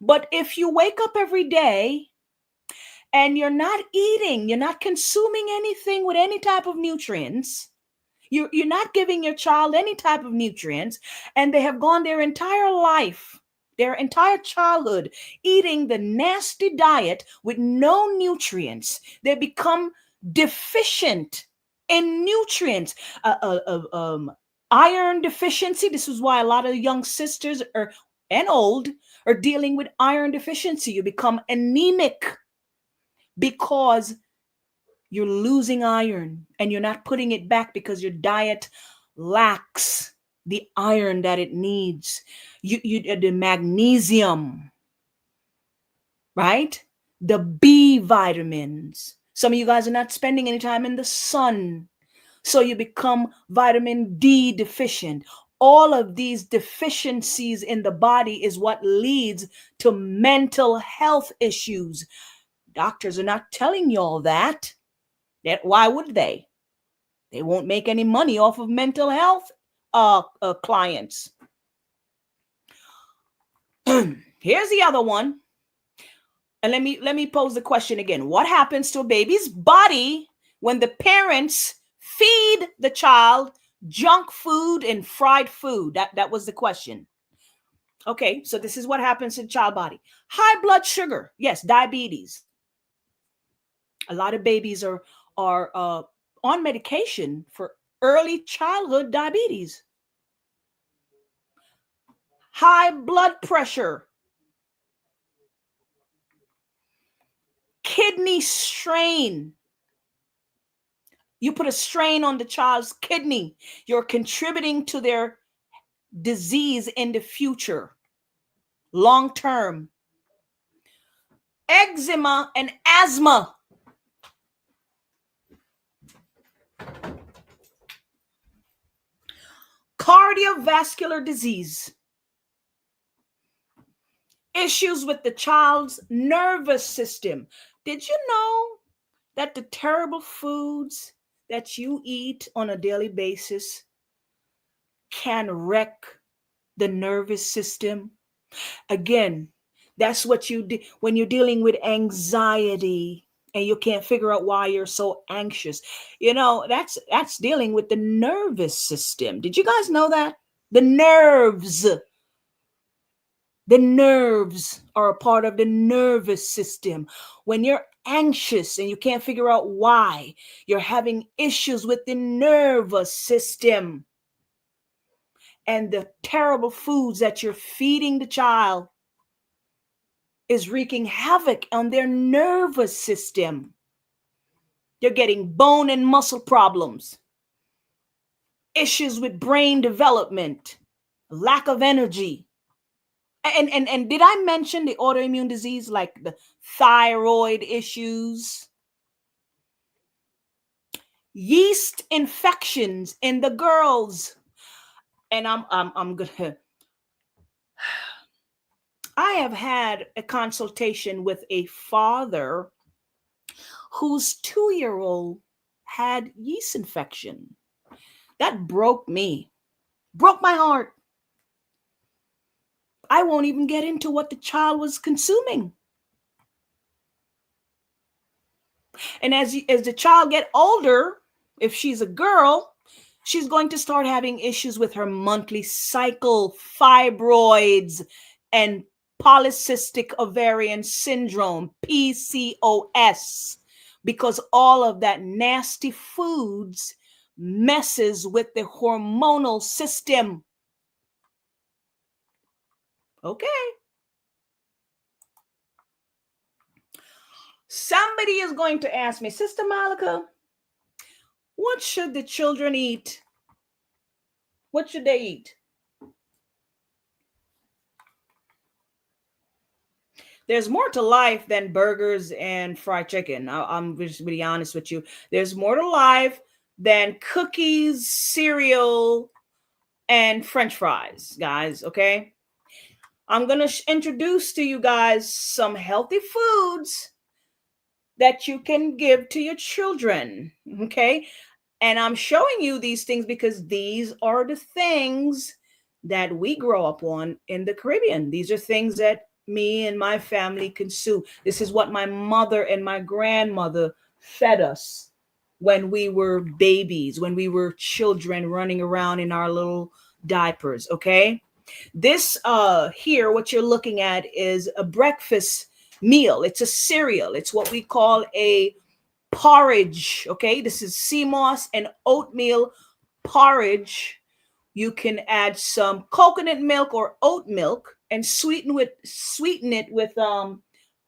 But if you wake up every day and you're not eating, you're not consuming anything with any type of nutrients, you're not giving your child any type of nutrients, and they have gone their entire life, their entire childhood, eating the nasty diet with no nutrients, they become deficient in nutrients. Iron deficiency. This is why a lot of young sisters and old are dealing with iron deficiency. You become anemic because you're losing iron and you're not putting it back because your diet lacks the iron that it needs. The magnesium, right? The B vitamins. Some of you guys are not spending any time in the sun, so you become vitamin D deficient. All of these deficiencies in the body is what leads to mental health issues. Doctors are not telling you all that. Why would they? They won't make any money off of mental health clients. Here's the other one. And let me pose the question again. What happens to a baby's body when the parents feed the child junk food and fried food? That was the question. Okay, so this is what happens to the child body. High blood sugar. Yes, diabetes. A lot of babies are on medication for early childhood diabetes. High blood pressure. Kidney strain. You put a strain on the child's kidney, you're contributing to their disease in the future, long term. Eczema and asthma. Cardiovascular disease. Issues with the child's nervous system. Did you know that the terrible foods that you eat on a daily basis can wreck the nervous system? Again, that's what you do when you're dealing with anxiety and you can't figure out why you're so anxious. That's dealing with the nervous system. Did you guys know that? The nerves. The nerves are a part of the nervous system. When you're anxious and you can't figure out why, you're having issues with the nervous system. And the terrible foods that you're feeding the child is wreaking havoc on their nervous system. They're getting bone and muscle problems, issues with brain development, lack of energy. And did I mention the autoimmune disease like the thyroid issues? Yeast infections in the girls. And I'm gonna I have had a consultation with a father whose 2-year-old had yeast infection. That broke me, broke my heart. I won't even get into what the child was consuming. And as the child get older, if she's a girl, she's going to start having issues with her monthly cycle, fibroids, and polycystic ovarian syndrome, PCOS, because all of that nasty foods messes with the hormonal system. Okay. Somebody is going to ask me, Sister Malika, what should the children eat? What should they eat? There's more to life than burgers and fried chicken. I'm just to be honest with you. There's more to life than cookies, cereal, and French fries, guys. Okay. I'm going to introduce to you guys some healthy foods that you can give to your children. Okay. And I'm showing you these things because these are the things that we grow up on in the Caribbean. These are things that me and my family consume. This is what my mother and my grandmother fed us when we were babies, when we were children running around in our little diapers. Okay. This here, what you're looking at is a breakfast meal. It's a cereal. It's what we call a porridge. Okay. This is sea moss and oatmeal porridge. You can add some coconut milk or oat milk and sweeten it with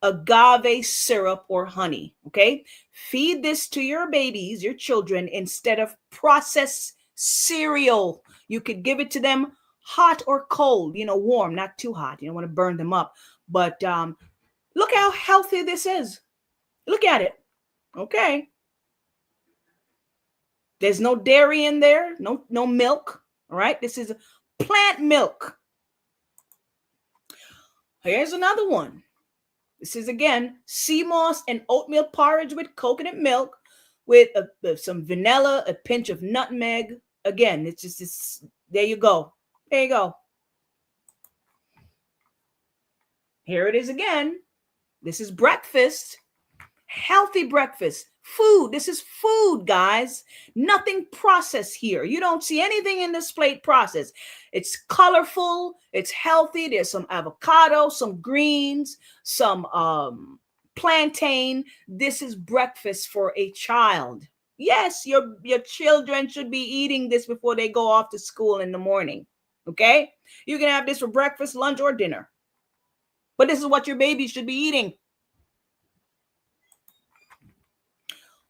agave syrup or honey. Okay. Feed this to your babies, your children, instead of processed cereal. You could give it to them hot or cold, warm, not too hot. You don't want to burn them up. But look how healthy this is. Look at it. Okay. There's no dairy in there, no milk. All right. This is plant milk. Here's another one. This is again sea moss and oatmeal porridge with coconut milk, with some vanilla, a pinch of nutmeg. Again, it's just this. There you go. There you go. Here it is again. This is breakfast. Healthy breakfast. Food. This is food, guys. Nothing processed here. You don't see anything in this plate processed. It's colorful. It's healthy. There's some avocado, some greens, some plantain. This is breakfast for a child. Yes, your children should be eating this before they go off to school in the morning. Okay? You can have this for breakfast, lunch, or dinner. But this is what your baby should be eating.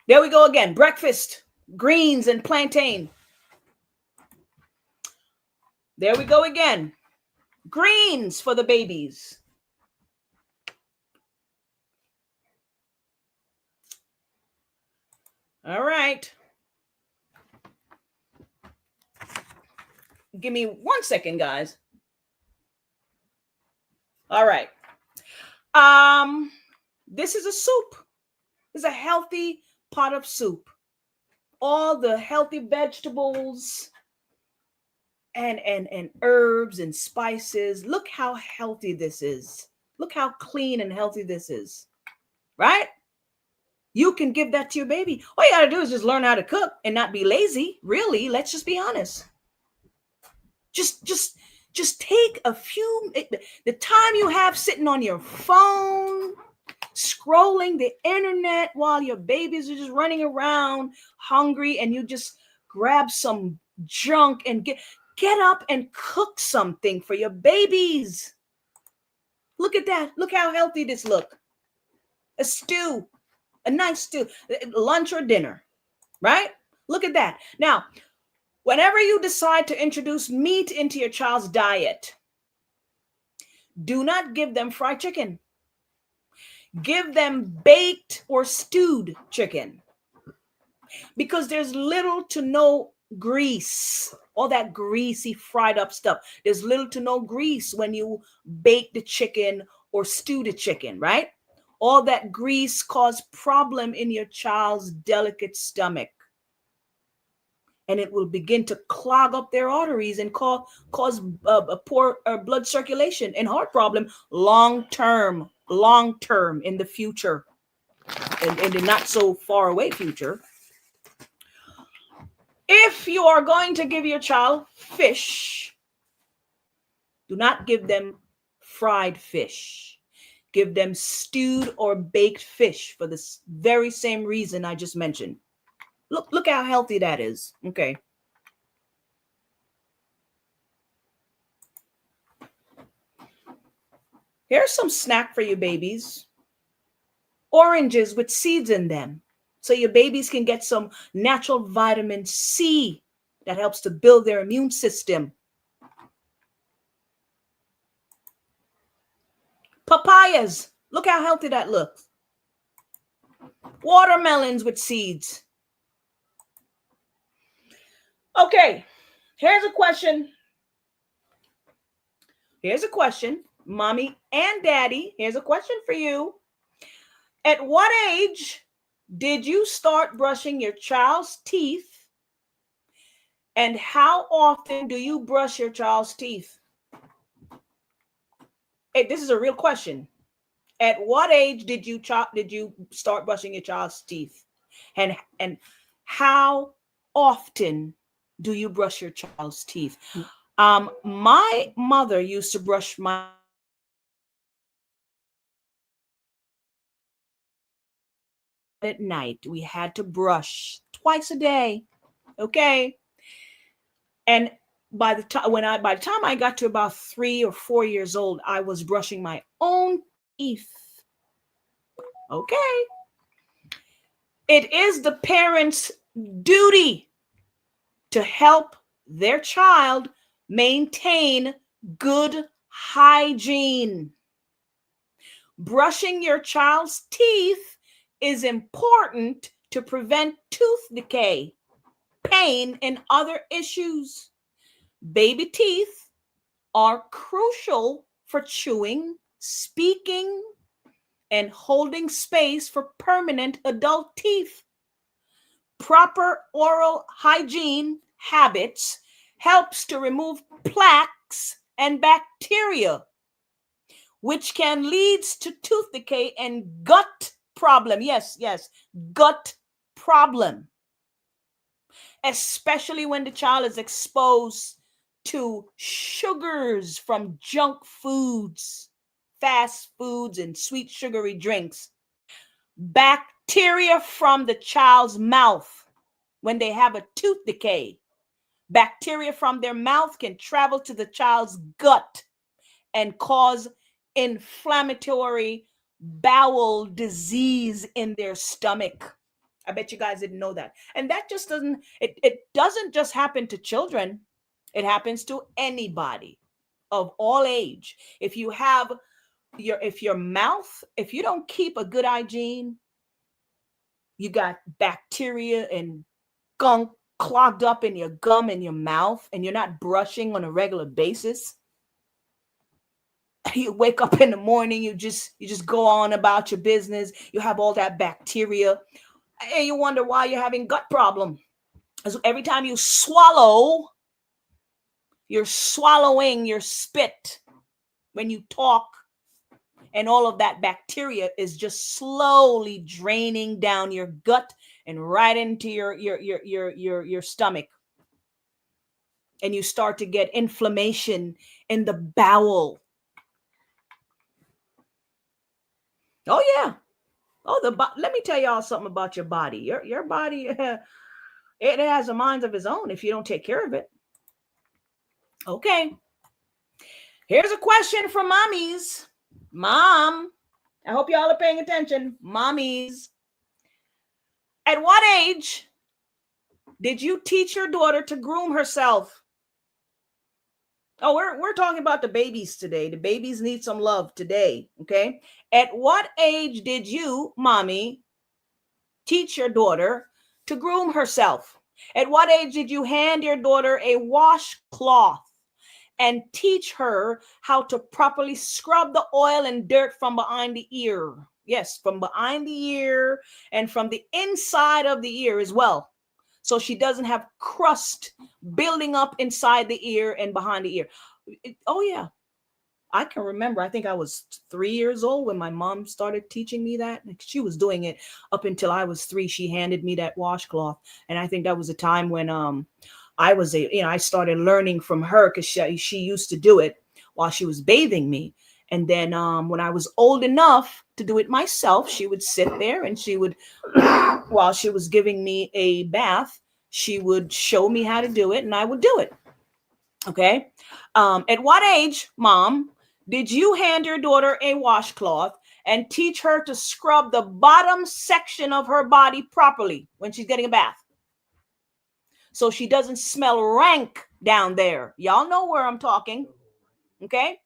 There we go again. Breakfast, greens and plantain. There we go again. Greens for the babies. All right. Give me 1 second, guys. All right. This is a soup. It's a healthy pot of soup. All the healthy vegetables and herbs and spices. Look how healthy this is. Look how clean and healthy this is. Right? You can give that to your baby. All you got to do is just learn how to cook and not be lazy. Really, let's just be honest. Just Just take the time you have sitting on your phone, scrolling the internet while your babies are just running around hungry, and you just grab some junk and get up and cook something for your babies. Look at that. Look how healthy this look. A stew, a nice stew, lunch or dinner, right? Look at that. Now, whenever you decide to introduce meat into your child's diet, do not give them fried chicken. Give them baked or stewed chicken, because there's little to no grease, all that greasy fried up stuff. There's little to no grease when you bake the chicken or stew the chicken, right? All that grease cause problem in your child's delicate stomach, and it will begin to clog up their arteries and cause a poor blood circulation and heart problem long term in the future, and in the not so far away future. If you are going to give your child fish, do not give them fried fish. Give them stewed or baked fish for the very same reason I just mentioned. Look how healthy that is. Okay. Here's some snack for your babies. Oranges with seeds in them, so your babies can get some natural vitamin C that helps to build their immune system. Papayas. Look how healthy that looks. Watermelons with seeds. Okay, here's a question. Mommy and daddy, here's a question for you. At what age did you start brushing your child's teeth? And how often do you brush your child's teeth? Hey, this is a real question. At what age did you start brushing your child's teeth? And how often do you brush your child's teeth? My mother used to brush my at night. We had to brush twice a day. Okay. And by the time I got to about 3 or 4 years old, I was brushing my own teeth. Okay. It is the parent's duty to help their child maintain good hygiene. Brushing your child's teeth is important to prevent tooth decay, pain, and other issues. Baby teeth are crucial for chewing, speaking, and holding space for permanent adult teeth. Proper oral hygiene habits helps to remove plaques and bacteria, which can lead to tooth decay and gut problem. Yes, gut problem. Especially when the child is exposed to sugars from junk foods, fast foods, and sweet sugary drinks. Bacteria from the child's mouth, when they have a tooth decay, bacteria from their mouth can travel to the child's gut and cause inflammatory bowel disease in their stomach. I bet you guys didn't know that. And that just it doesn't just happen to children. It happens to anybody of all age. If you have your mouth, if you don't keep a good hygiene, you got bacteria and gunk clogged up in your gum and your mouth, and you're not brushing on a regular basis. You wake up in the morning, you just go on about your business. You have all that bacteria, and you wonder why you're having gut problem. Because every time you swallow, you're swallowing your spit when you talk, and all of that bacteria is just slowly draining down your gut and right into your stomach. and you start to get inflammation in the bowel. Oh yeah. Oh, let me tell y'all something about your body. Your body, it has a mind of its own if you don't take care of it. Okay. Here's a question from mommies. Mom, I hope y'all are paying attention. Mommies, at what age did you teach your daughter to groom herself? Oh, we're talking about the babies today. The babies need some love today, okay? At what age did you, mommy, teach your daughter to groom herself? At what age did you hand your daughter a washcloth and teach her how to properly scrub the oil and dirt from behind the ear? Yes, from behind the ear and from the inside of the ear as well. So she doesn't have crust building up inside the ear and behind the ear. Oh, yeah. I can remember, I think I was 3 years old when my mom started teaching me that. She was doing it up until I was 3. She handed me that washcloth. And I think that was a time when I started learning from her, because she used to do it while she was bathing me. And then when I was old enough to do it myself, she would sit there and she would, while she was giving me a bath, she would show me how to do it and I would do it. Okay. At what age, Mom, did you hand your daughter a washcloth and teach her to scrub the bottom section of her body properly when she's getting a bath, so she doesn't smell rank down there? Y'all know where I'm talking. Okay.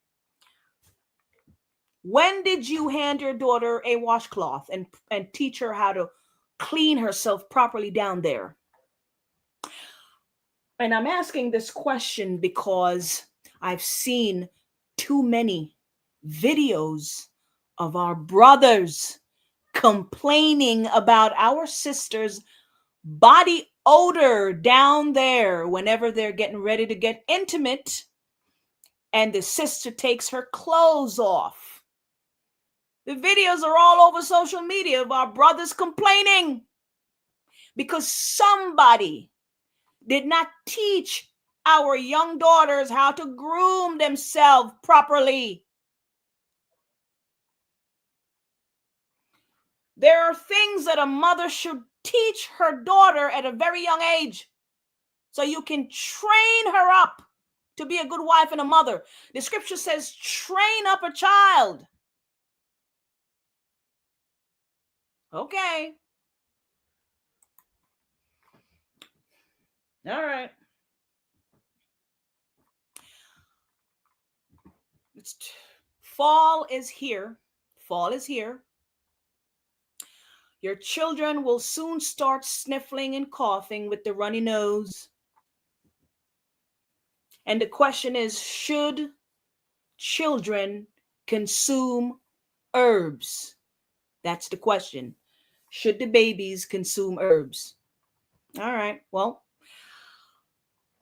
When did you hand your daughter a washcloth and teach her how to clean herself properly down there? And I'm asking this question because I've seen too many videos of our brothers complaining about our sisters' body odor down there whenever they're getting ready to get intimate and the sister takes her clothes off. The videos are all over social media of our brothers complaining because somebody did not teach our young daughters how to groom themselves properly. There are things that a mother should teach her daughter at a very young age so you can train her up to be a good wife and a mother. The scripture says, train up a child. Okay. All right. Fall is here. Fall is here. Your children will soon start sniffling and coughing with the runny nose. And the question is, should children consume herbs? That's the question. Should the babies consume herbs? All right. Well,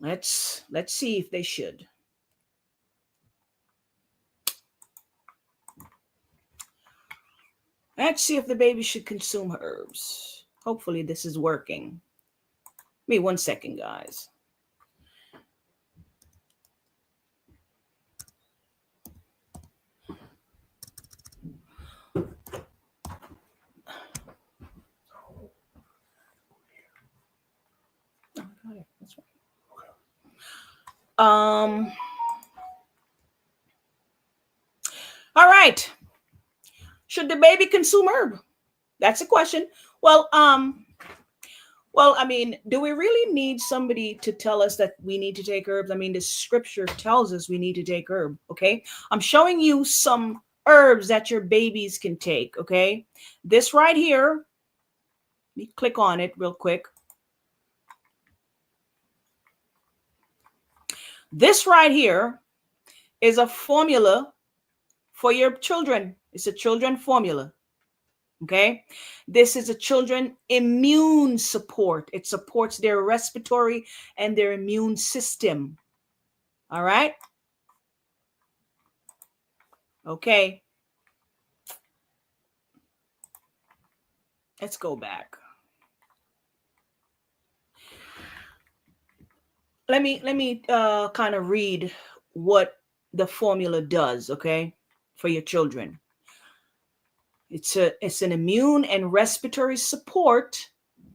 let's see if they should. Let's see if the baby should consume herbs. Hopefully this is working. Give me 1 second, guys. That's right. All right. Should the baby consume herb? That's the question. Well, I mean, do we really need somebody to tell us that we need to take herbs? I mean, the scripture tells us we need to take herb, okay? I'm showing you some herbs that your babies can take, okay? This right here, let me click on it real quick. This right here is a formula for your children. It's a children formula. Okay. This is a children immune support. It supports their respiratory and their immune system. All right. Okay. Let's go back. let me kind of read what the formula does, okay, for your children. It's an immune and respiratory support,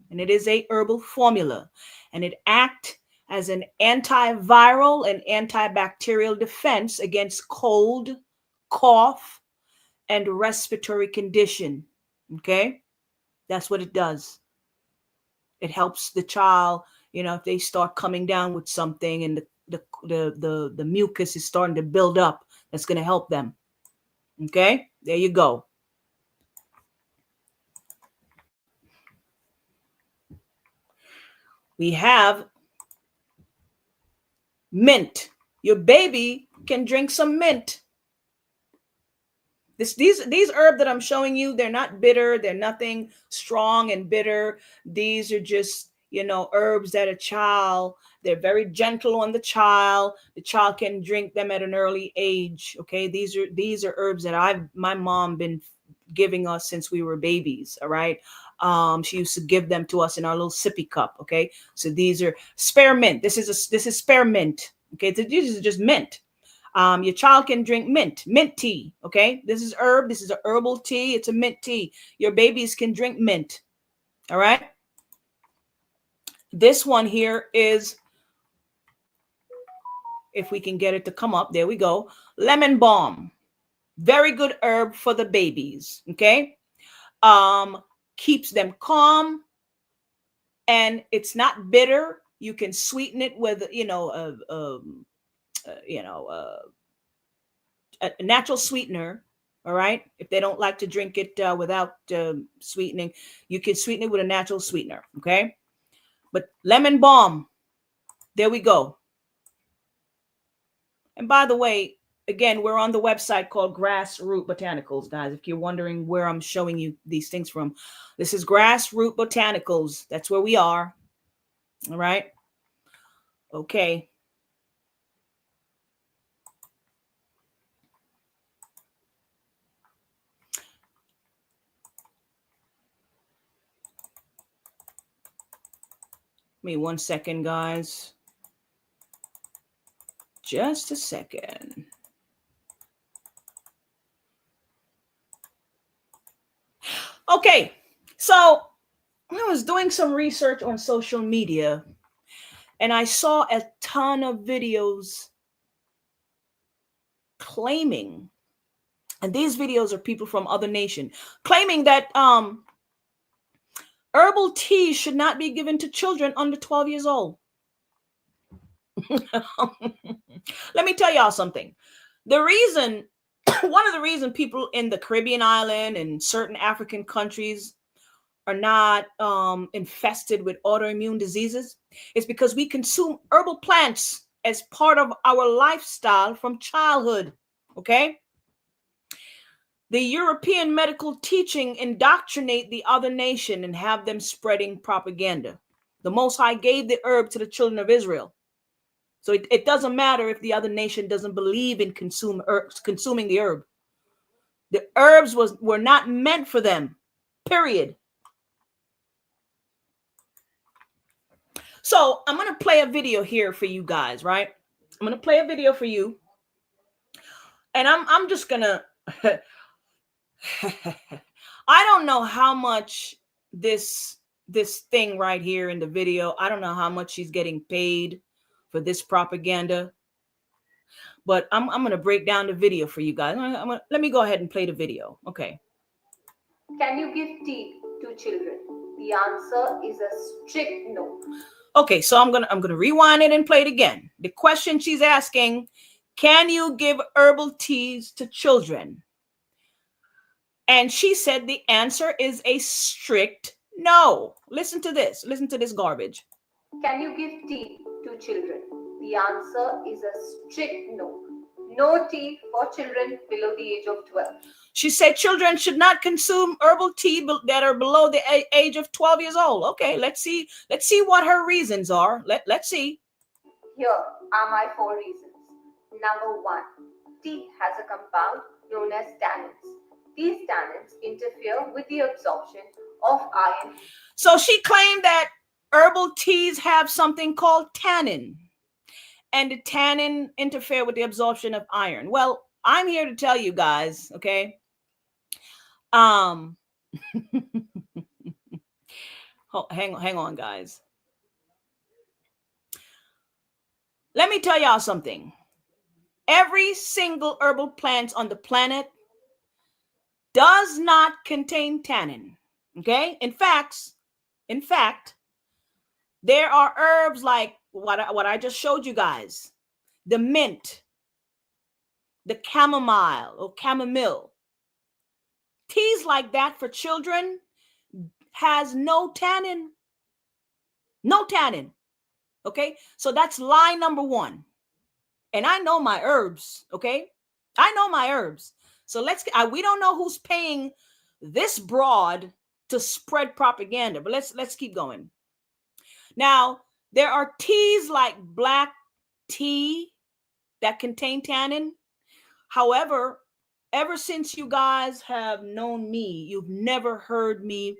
and it is a herbal formula, and it acts as an antiviral and antibacterial defense against cold, cough, and respiratory condition. Okay, that's what it does. It helps the child, if they start coming down with something and the mucus is starting to build up, that's going to help them. Okay, there you go. We have mint. Your baby can drink some mint. These herbs that I'm showing you, they're not bitter. They're nothing strong and bitter. These are just, herbs that they're very gentle on the child. The child can drink them at an early age. Okay. These are herbs that my mom been giving us since we were babies. All right. She used to give them to us in our little sippy cup. Okay. So these are spearmint. This is spearmint. Okay. So this is just mint. Your child can drink mint tea. Okay. This is herb. This is a herbal tea. It's a mint tea. Your babies can drink mint. All right. This one here is, if we can get it to come up, there we go. Lemon balm. Very good herb for the babies. Okay. Keeps them calm, and it's not bitter. You can sweeten it with, a natural sweetener. All right. If they don't like to drink it without sweetening, you can sweeten it with a natural sweetener. Okay. But lemon balm, there we go. And by the way, again, we're on the website called Grassroot Botanicals, guys. If you're wondering where I'm showing you these things from, this is Grassroot Botanicals. That's where we are. All right. Okay. Give me 1 second, guys. Just a second. Okay, so I was doing some research on social media, and I saw a ton of videos claiming, and these videos are people from other nations, claiming that herbal tea should not be given to children under 12 years old. Let me tell y'all something. One of the reasons people in the Caribbean island and certain African countries are not infested with autoimmune diseases is because we consume herbal plants as part of our lifestyle from childhood. Okay. The European medical teaching indoctrinate the other nation and have them spreading propaganda. The Most High gave the herb to the children of Israel. So it doesn't matter if the other nation doesn't believe in consuming the herb. The herbs were not meant for them, period. So I'm going to play a video here for you guys, right? I'm going to play a video for you. And I'm just going to, I don't know how much this thing right here in the video, I don't know how much she's getting paid for this propaganda, but I'm going to break down the video for you guys. Let me go ahead and play the video. Okay.
Can you give tea to children? The answer is a strict no.
Okay, so I'm gonna rewind it and play it again. The question she's asking: can you give herbal teas to children? And she said the answer is a strict no. Listen to this. Listen to this garbage.
Can you give tea to children? The answer is a strict no. No tea for children below the age of 12.
She said children should not consume herbal tea that are below the age of 12 years old. Okay, let's see what her reasons are. Let's see.
Here are my 4 reasons. Number 1, tea has a compound known as tannins. These tannins interfere with the absorption of iron.
So she claimed that herbal teas have something called tannin. and the tannin interfere with the absorption of iron. Well, I'm here to tell you guys, okay? Hang on, guys. Let me tell y'all something. Every single herbal plant on the planet does not contain tannin. Okay? In fact, there are herbs like what I just showed you guys. The mint, the chamomile or chamomile. Teas like that for children has no tannin. No tannin. Okay? So that's lie number one. And I know my herbs, okay? I know my herbs. So we don't know who's paying this broad to spread propaganda, but let's keep going. Now, there are teas like black tea that contain tannin. However, ever since you guys have known me, you've never heard me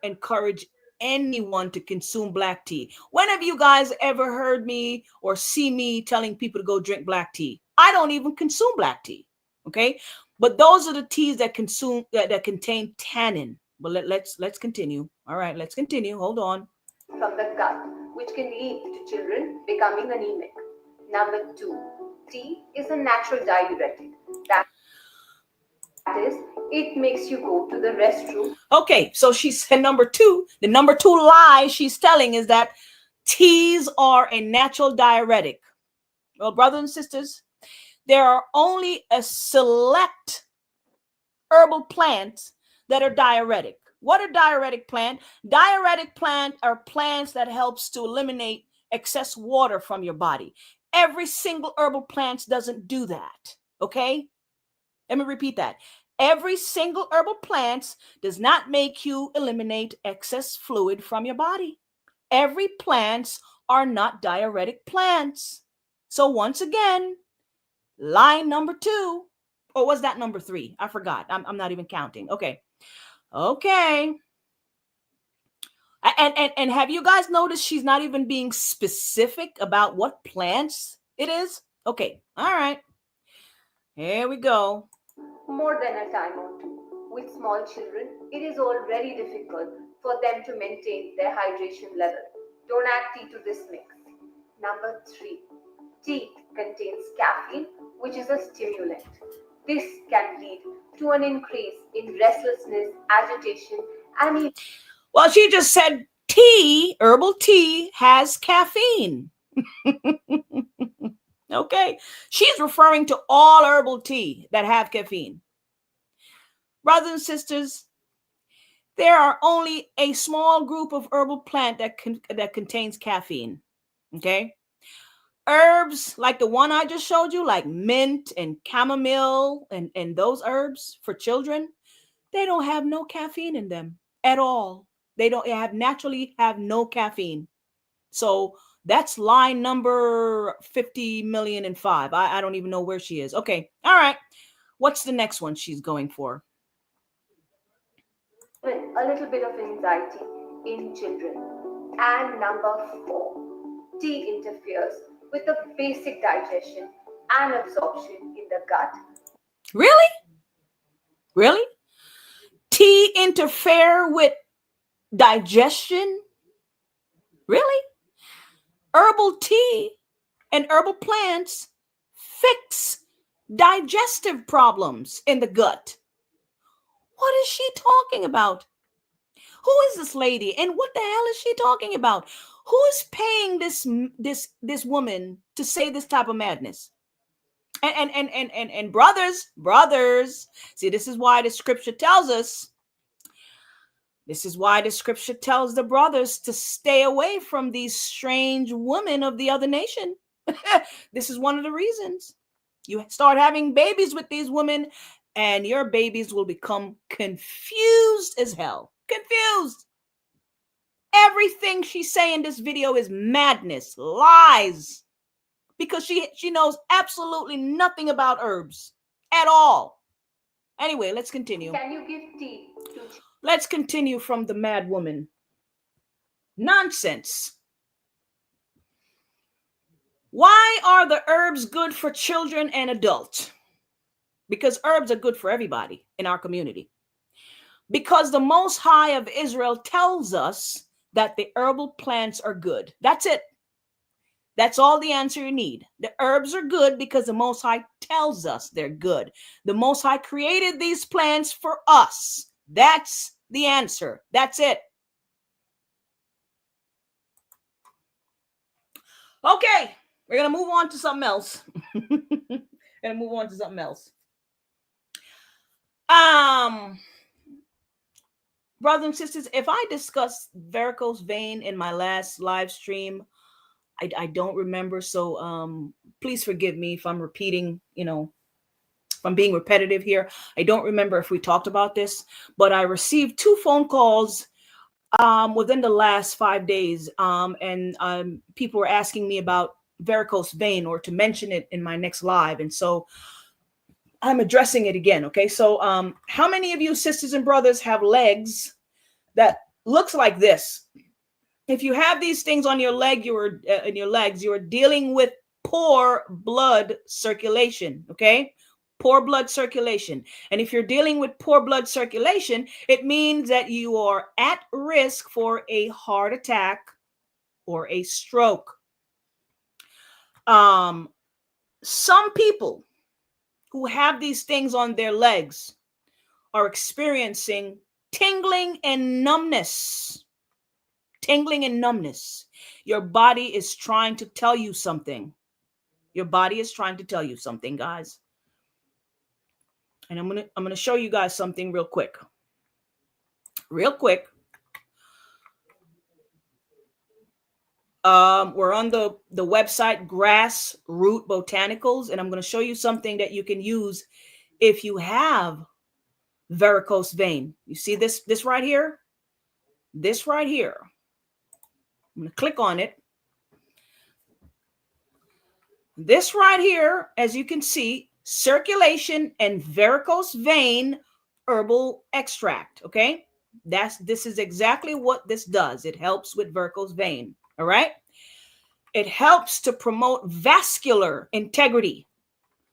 encourage anyone to consume black tea. When have you guys ever heard me or see me telling people to go drink black tea? I don't even consume black tea. Okay, but those are the teas that contain tannin. But let's continue. All right, let's continue. Hold on.
From the gut, which can lead to children becoming anemic. Number 2, tea is a natural diuretic. That is, it makes you go to the restroom.
Okay, so she said number 2. The number 2 lie she's telling is that teas are a natural diuretic. Well, brothers and sisters, there are only a select herbal plants that are diuretic. What are diuretic plants? Diuretic plants are plants that helps to eliminate excess water from your body. Every single herbal plant doesn't do that. Okay? Let me repeat that. Every single herbal plant does not make you eliminate excess fluid from your body. Every plants are not diuretic plants. So once again, line number 2, or was that number 3? I forgot. I'm not even counting. Okay. And have you guys noticed she's not even being specific about what plants it is? Okay. All right. Here we go.
More than a time or two. With small children, it is already difficult for them to maintain their hydration level. Don't add tea to this mix. Number 3, tea contains caffeine, which is a stimulant. This can lead to an increase in restlessness, agitation, and even...
Well, she just said tea, herbal tea, has caffeine. Okay. She's referring to all herbal tea that have caffeine. Brothers and sisters, there are only a small group of herbal plant that contains caffeine. Okay. Herbs like the one I just showed you, like mint and chamomile and those herbs for children, they don't have no caffeine in them at all. They naturally have no caffeine. So that's line number 50,000,005. I don't even know where she is. Okay. All right. What's the next one she's going for?
a little bit of anxiety in children. And number 4, tea interferes with the basic digestion and absorption in the gut.
Really? Really? Tea interfere with digestion? Really? Herbal tea and herbal plants fix digestive problems in the gut. What is she talking about? Who is this lady and what the hell is she talking about? Who is paying this woman to say this type of madness? And brothers, see, this is why the scripture tells us. This is why the scripture tells the brothers to stay away from these strange women of the other nation. This is one of the reasons. You start having babies with these women, and your babies will become confused as hell. Confused. Everything she's saying in this video is madness, lies, because she knows absolutely nothing about herbs at all. Anyway, let's continue.
Can you give tea to...
Let's continue from the mad woman. Nonsense. Why are the herbs good for children and adults? Because herbs are good for everybody in our community. Because the Most High of Israel tells us that the herbal plants are good. That's it. That's all the answer you need. The herbs are good because the Most High tells us they're good. The Most High created these plants for us. That's the answer. That's it. Okay, we're going to move on to something else. Brothers and sisters, if I discussed varicose vein in my last live stream, I don't remember. So please forgive me if I'm repeating, if I'm being repetitive here. I don't remember if we talked about this, but I received 2 phone calls within the last 5 days. And people were asking me about varicose vein or to mention it in my next live. And so I'm addressing it again. Okay. So how many of you sisters and brothers have legs that looks like this? If you have these things on your leg, in your legs, you are dealing with poor blood circulation. Okay. Poor blood circulation. And if you're dealing with poor blood circulation, it means that you are at risk for a heart attack or a stroke. Some people who have these things on their legs are experiencing tingling and numbness. Tingling and numbness. Your body is trying to tell you something. Your body is trying to tell you something, guys. And I'm gonna show you guys something real quick. Real quick. We're on the website Grassroot Botanicals, and I'm going to show you something that you can use if you have varicose vein. You see this right here? This right here. I'm going to click on it. This right here, as you can see, circulation and varicose vein herbal extract. Okay, this is exactly what this does. It helps with varicose vein. All right. It helps to promote vascular integrity,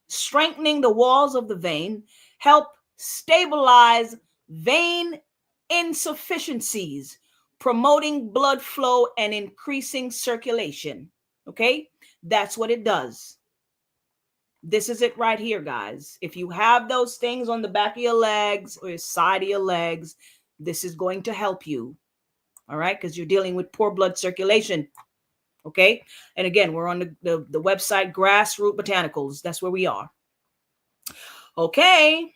strengthening the walls of the vein, help stabilize vein insufficiencies, promoting blood flow and increasing circulation. Okay, that's what it does. This is it right here, guys. If you have those things on the back of your legs or your side of your legs, this is going to help you. All right, because you're dealing with poor blood circulation. Okay, and again, we're on the website Grassroot Botanicals. That's where we are. Okay.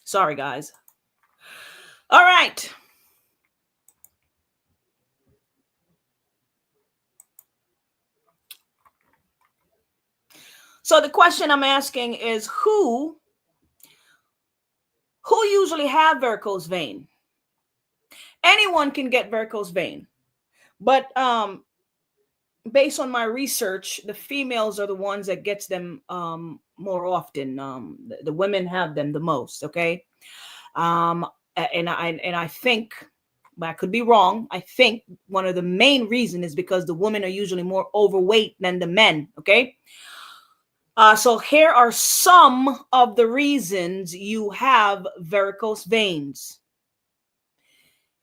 Sorry, guys. All right. So the question I'm asking is who usually have varicose vein? Anyone can get varicose vein, but based on my research, the females are the ones that gets them more often. The women have them the most. Okay, and I think, but I could be wrong. I think one of the main reasons is because the women are usually more overweight than the men. Okay. So here are some of the reasons you have varicose veins.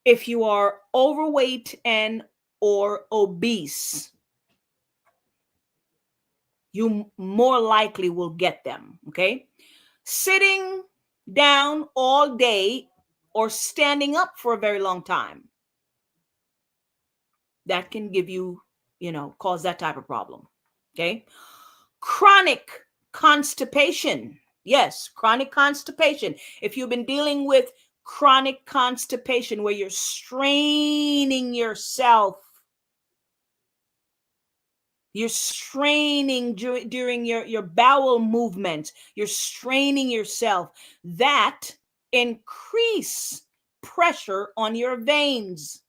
If you are overweight and or obese, you more likely will get them. Okay. Sitting down all day or standing up for a very long time, that can give you, cause that type of problem. Okay. Chronic constipation. Yes, chronic constipation. If you've been dealing with chronic constipation where you're straining yourself, you're straining during your bowel movements, you're straining yourself, that increase pressure on your veins.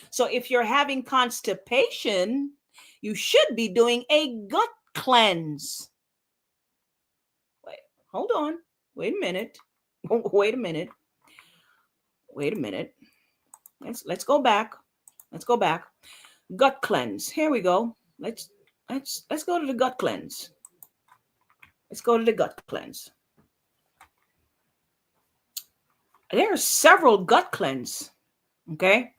So if you're having constipation, you should be doing a gut cleanse. Wait, hold on. Wait a minute. Let's go back. Let's go back. Gut cleanse. Here we go. Let's go to the gut cleanse. Let's go to the gut cleanse. There are several gut cleanse. Okay.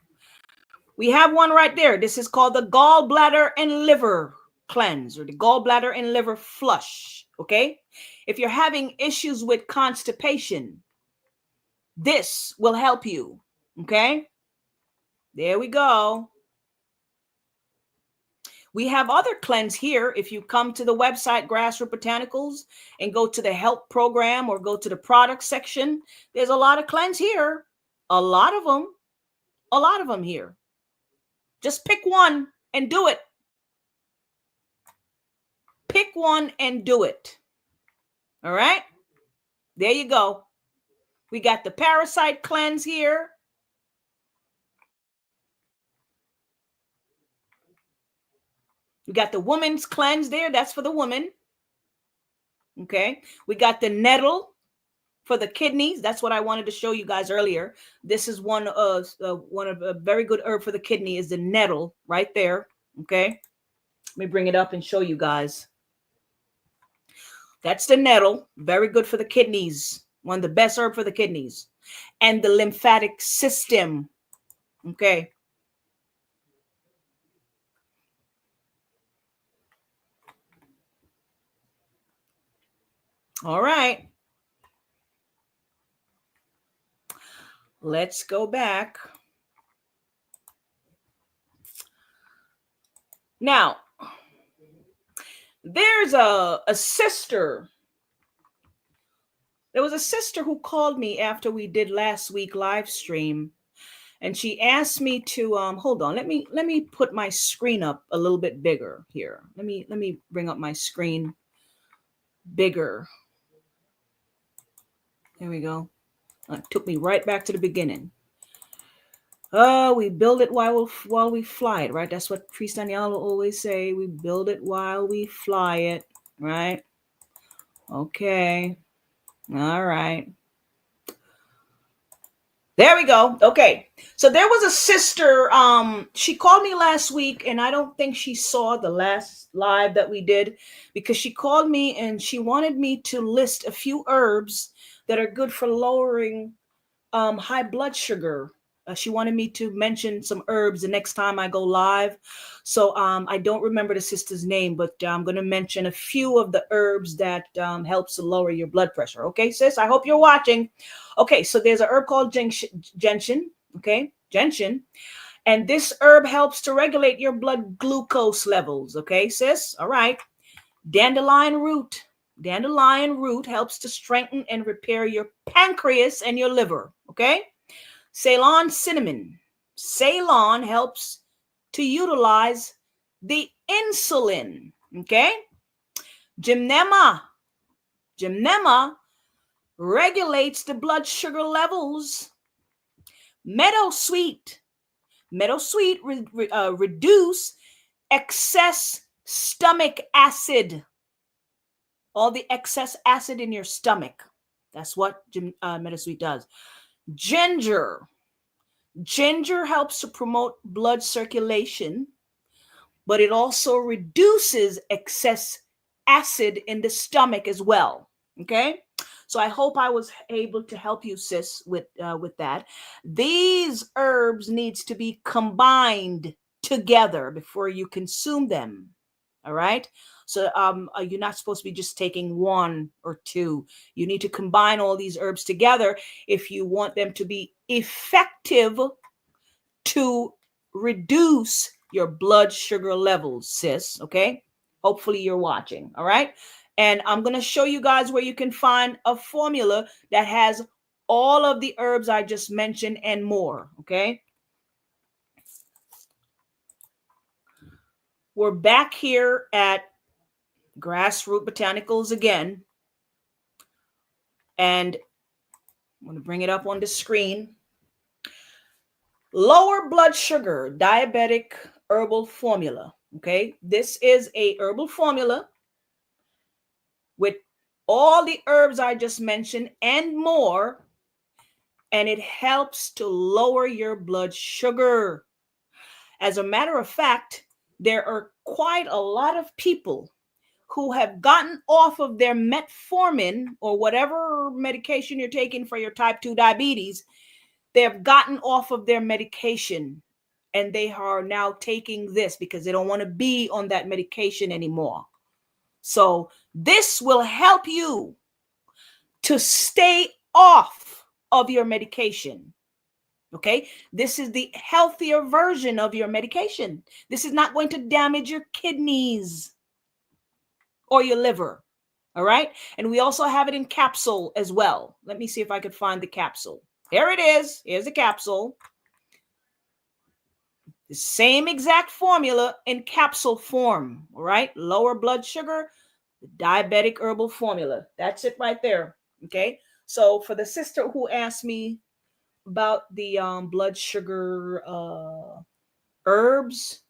We have one right there. This is called the gallbladder and liver cleanse, or the gallbladder and liver flush. Okay. If you're having issues with constipation, this will help you. Okay. There we go. We have other cleanse here. If you come to the website Grassroot Botanicals and go to the help program or go to the product section, there's a lot of cleanse here. A lot of them here. Just pick one and do it. Pick one and do it. All right. There you go. We got the parasite cleanse here. We got the woman's cleanse there. That's for the woman. Okay. We got the nettle for the kidneys. That's what I wanted to show you guys earlier. This is one of a very good herb for the kidney is the nettle right there. Okay. Let me bring it up and show you guys. That's the nettle. Very good for the kidneys. One of the best herb for the kidneys and the lymphatic system. Okay. All right. Let's go back. Now, there's a sister. There was a sister who called me after we did last week live stream, and she asked me to hold on. Let me put my screen up a little bit bigger here. Let me bring up my screen bigger. There we go. It took me right back to the beginning. We build it while we fly it, right? That's what Priest Daniel will always say. We build it while we fly it, right? Okay. All right. There we go. Okay. So there was a sister. She called me last week, and I don't think she saw the last live that we did, because she called me and she wanted me to list a few herbs that are good for lowering high blood sugar. She wanted me to mention some herbs the next time I go live. So I don't remember the sister's name, but I'm going to mention a few of the herbs that helps to lower your blood pressure. Okay, sis, I hope you're watching. Okay, so there's a herb called gentian. Okay, gentian. And this herb helps to regulate your blood glucose levels. Okay, sis? All right. Dandelion root. Dandelion root helps to strengthen and repair your pancreas and your liver. Okay. Ceylon cinnamon. Ceylon helps to utilize the insulin. Okay. Gymnema. Gymnema regulates the blood sugar levels. Meadowsweet. Meadowsweet reduce excess stomach acid. All the excess acid in your stomach. That's what meadowsweet does. Ginger. Ginger helps to promote blood circulation, but it also reduces excess acid in the stomach as well. Okay? So I hope I was able to help you, sis, with that. These herbs needs to be combined together before you consume them. All right? So you're not supposed to be just taking one or two. You need to combine all these herbs together if you want them to be effective to reduce your blood sugar levels, sis. Okay? Hopefully you're watching. All right? And I'm going to show you guys where you can find a formula that has all of the herbs I just mentioned and more. Okay? We're back here at Grassroot Botanicals again, and I'm going to bring it up on the screen. Lower blood sugar diabetic herbal formula. Okay, this is a herbal formula with all the herbs I just mentioned and more, and it helps to lower your blood sugar. As a matter of fact, there are quite a lot of people who have gotten off of their metformin or whatever medication you're taking for your type 2 diabetes. They have gotten off of their medication and they are now taking this because they don't want to be on that medication anymore. So this will help you to stay off of your medication. Okay, this is the healthier version of your medication. This is not going to damage your kidneys or your liver. All right, and we also have it in capsule as well. Let me see if I could find the capsule. Here it is. Here's the capsule. The same exact formula in capsule form. All right, lower blood sugar, the diabetic herbal formula. That's it right there. Okay, so for the sister who asked me about the blood sugar herbs,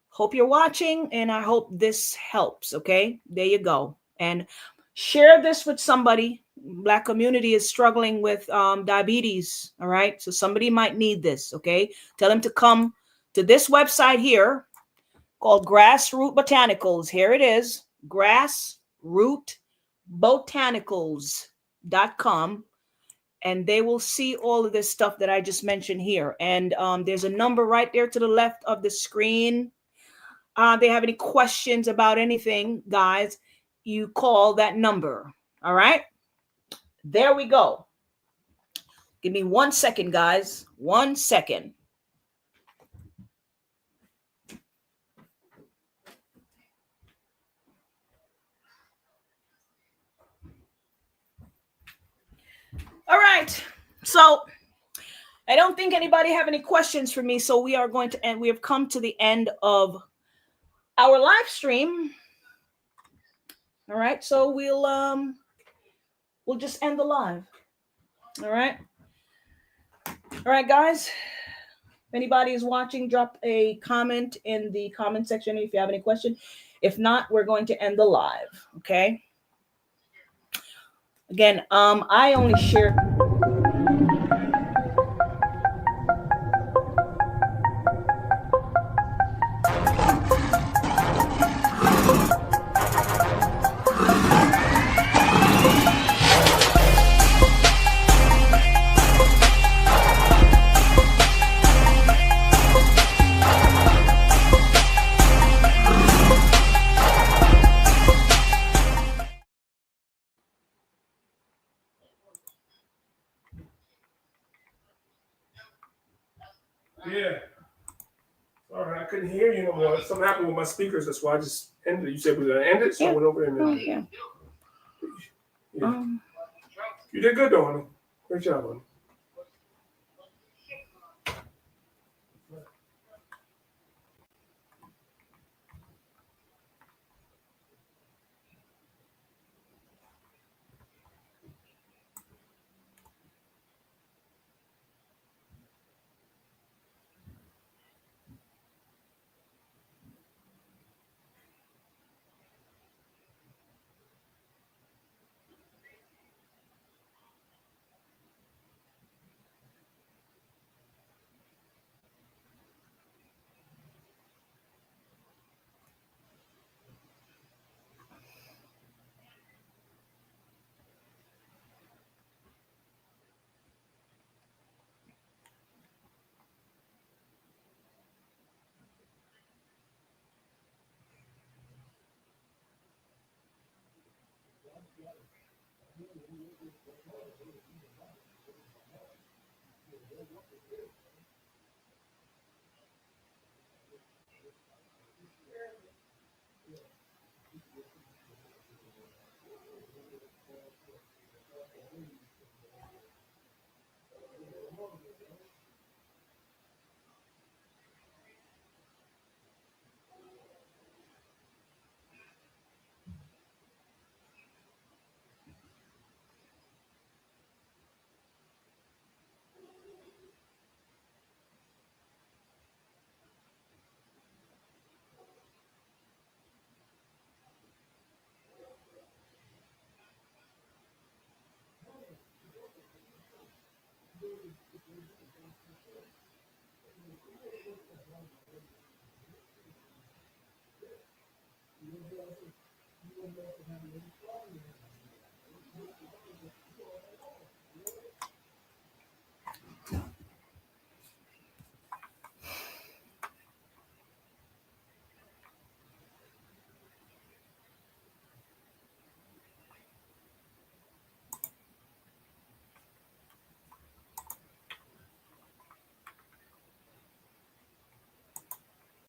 hope you're watching and I hope this helps. Okay, there you go. And share this with somebody. Black community is struggling with diabetes. All right, so somebody might need this. Okay, tell them to come to this website here called Grassroot Botanicals. Here it is, grassrootbotanicals.com, and they will see all of this stuff that I just mentioned here. And there's a number right there to the left of the screen. They have any questions about anything, guys, you call that number. All right, there we go. Give me 1 second, guys. 1 second. All right, so I don't think anybody have any questions for me, so we are going to end. We have come to the end of our live stream. All right, so we'll just end the live. All right, guys. If anybody is watching, drop a comment in the comment section if you have any question. If not, we're going to end the live. Okay. Again, I only share.
Yeah. All right, I couldn't hear you no more. Something happened with my speakers. That's why I just ended it. You said we were going to end it, so I went over there and ended it. Yeah. You did good, though, honey. Great job, honey.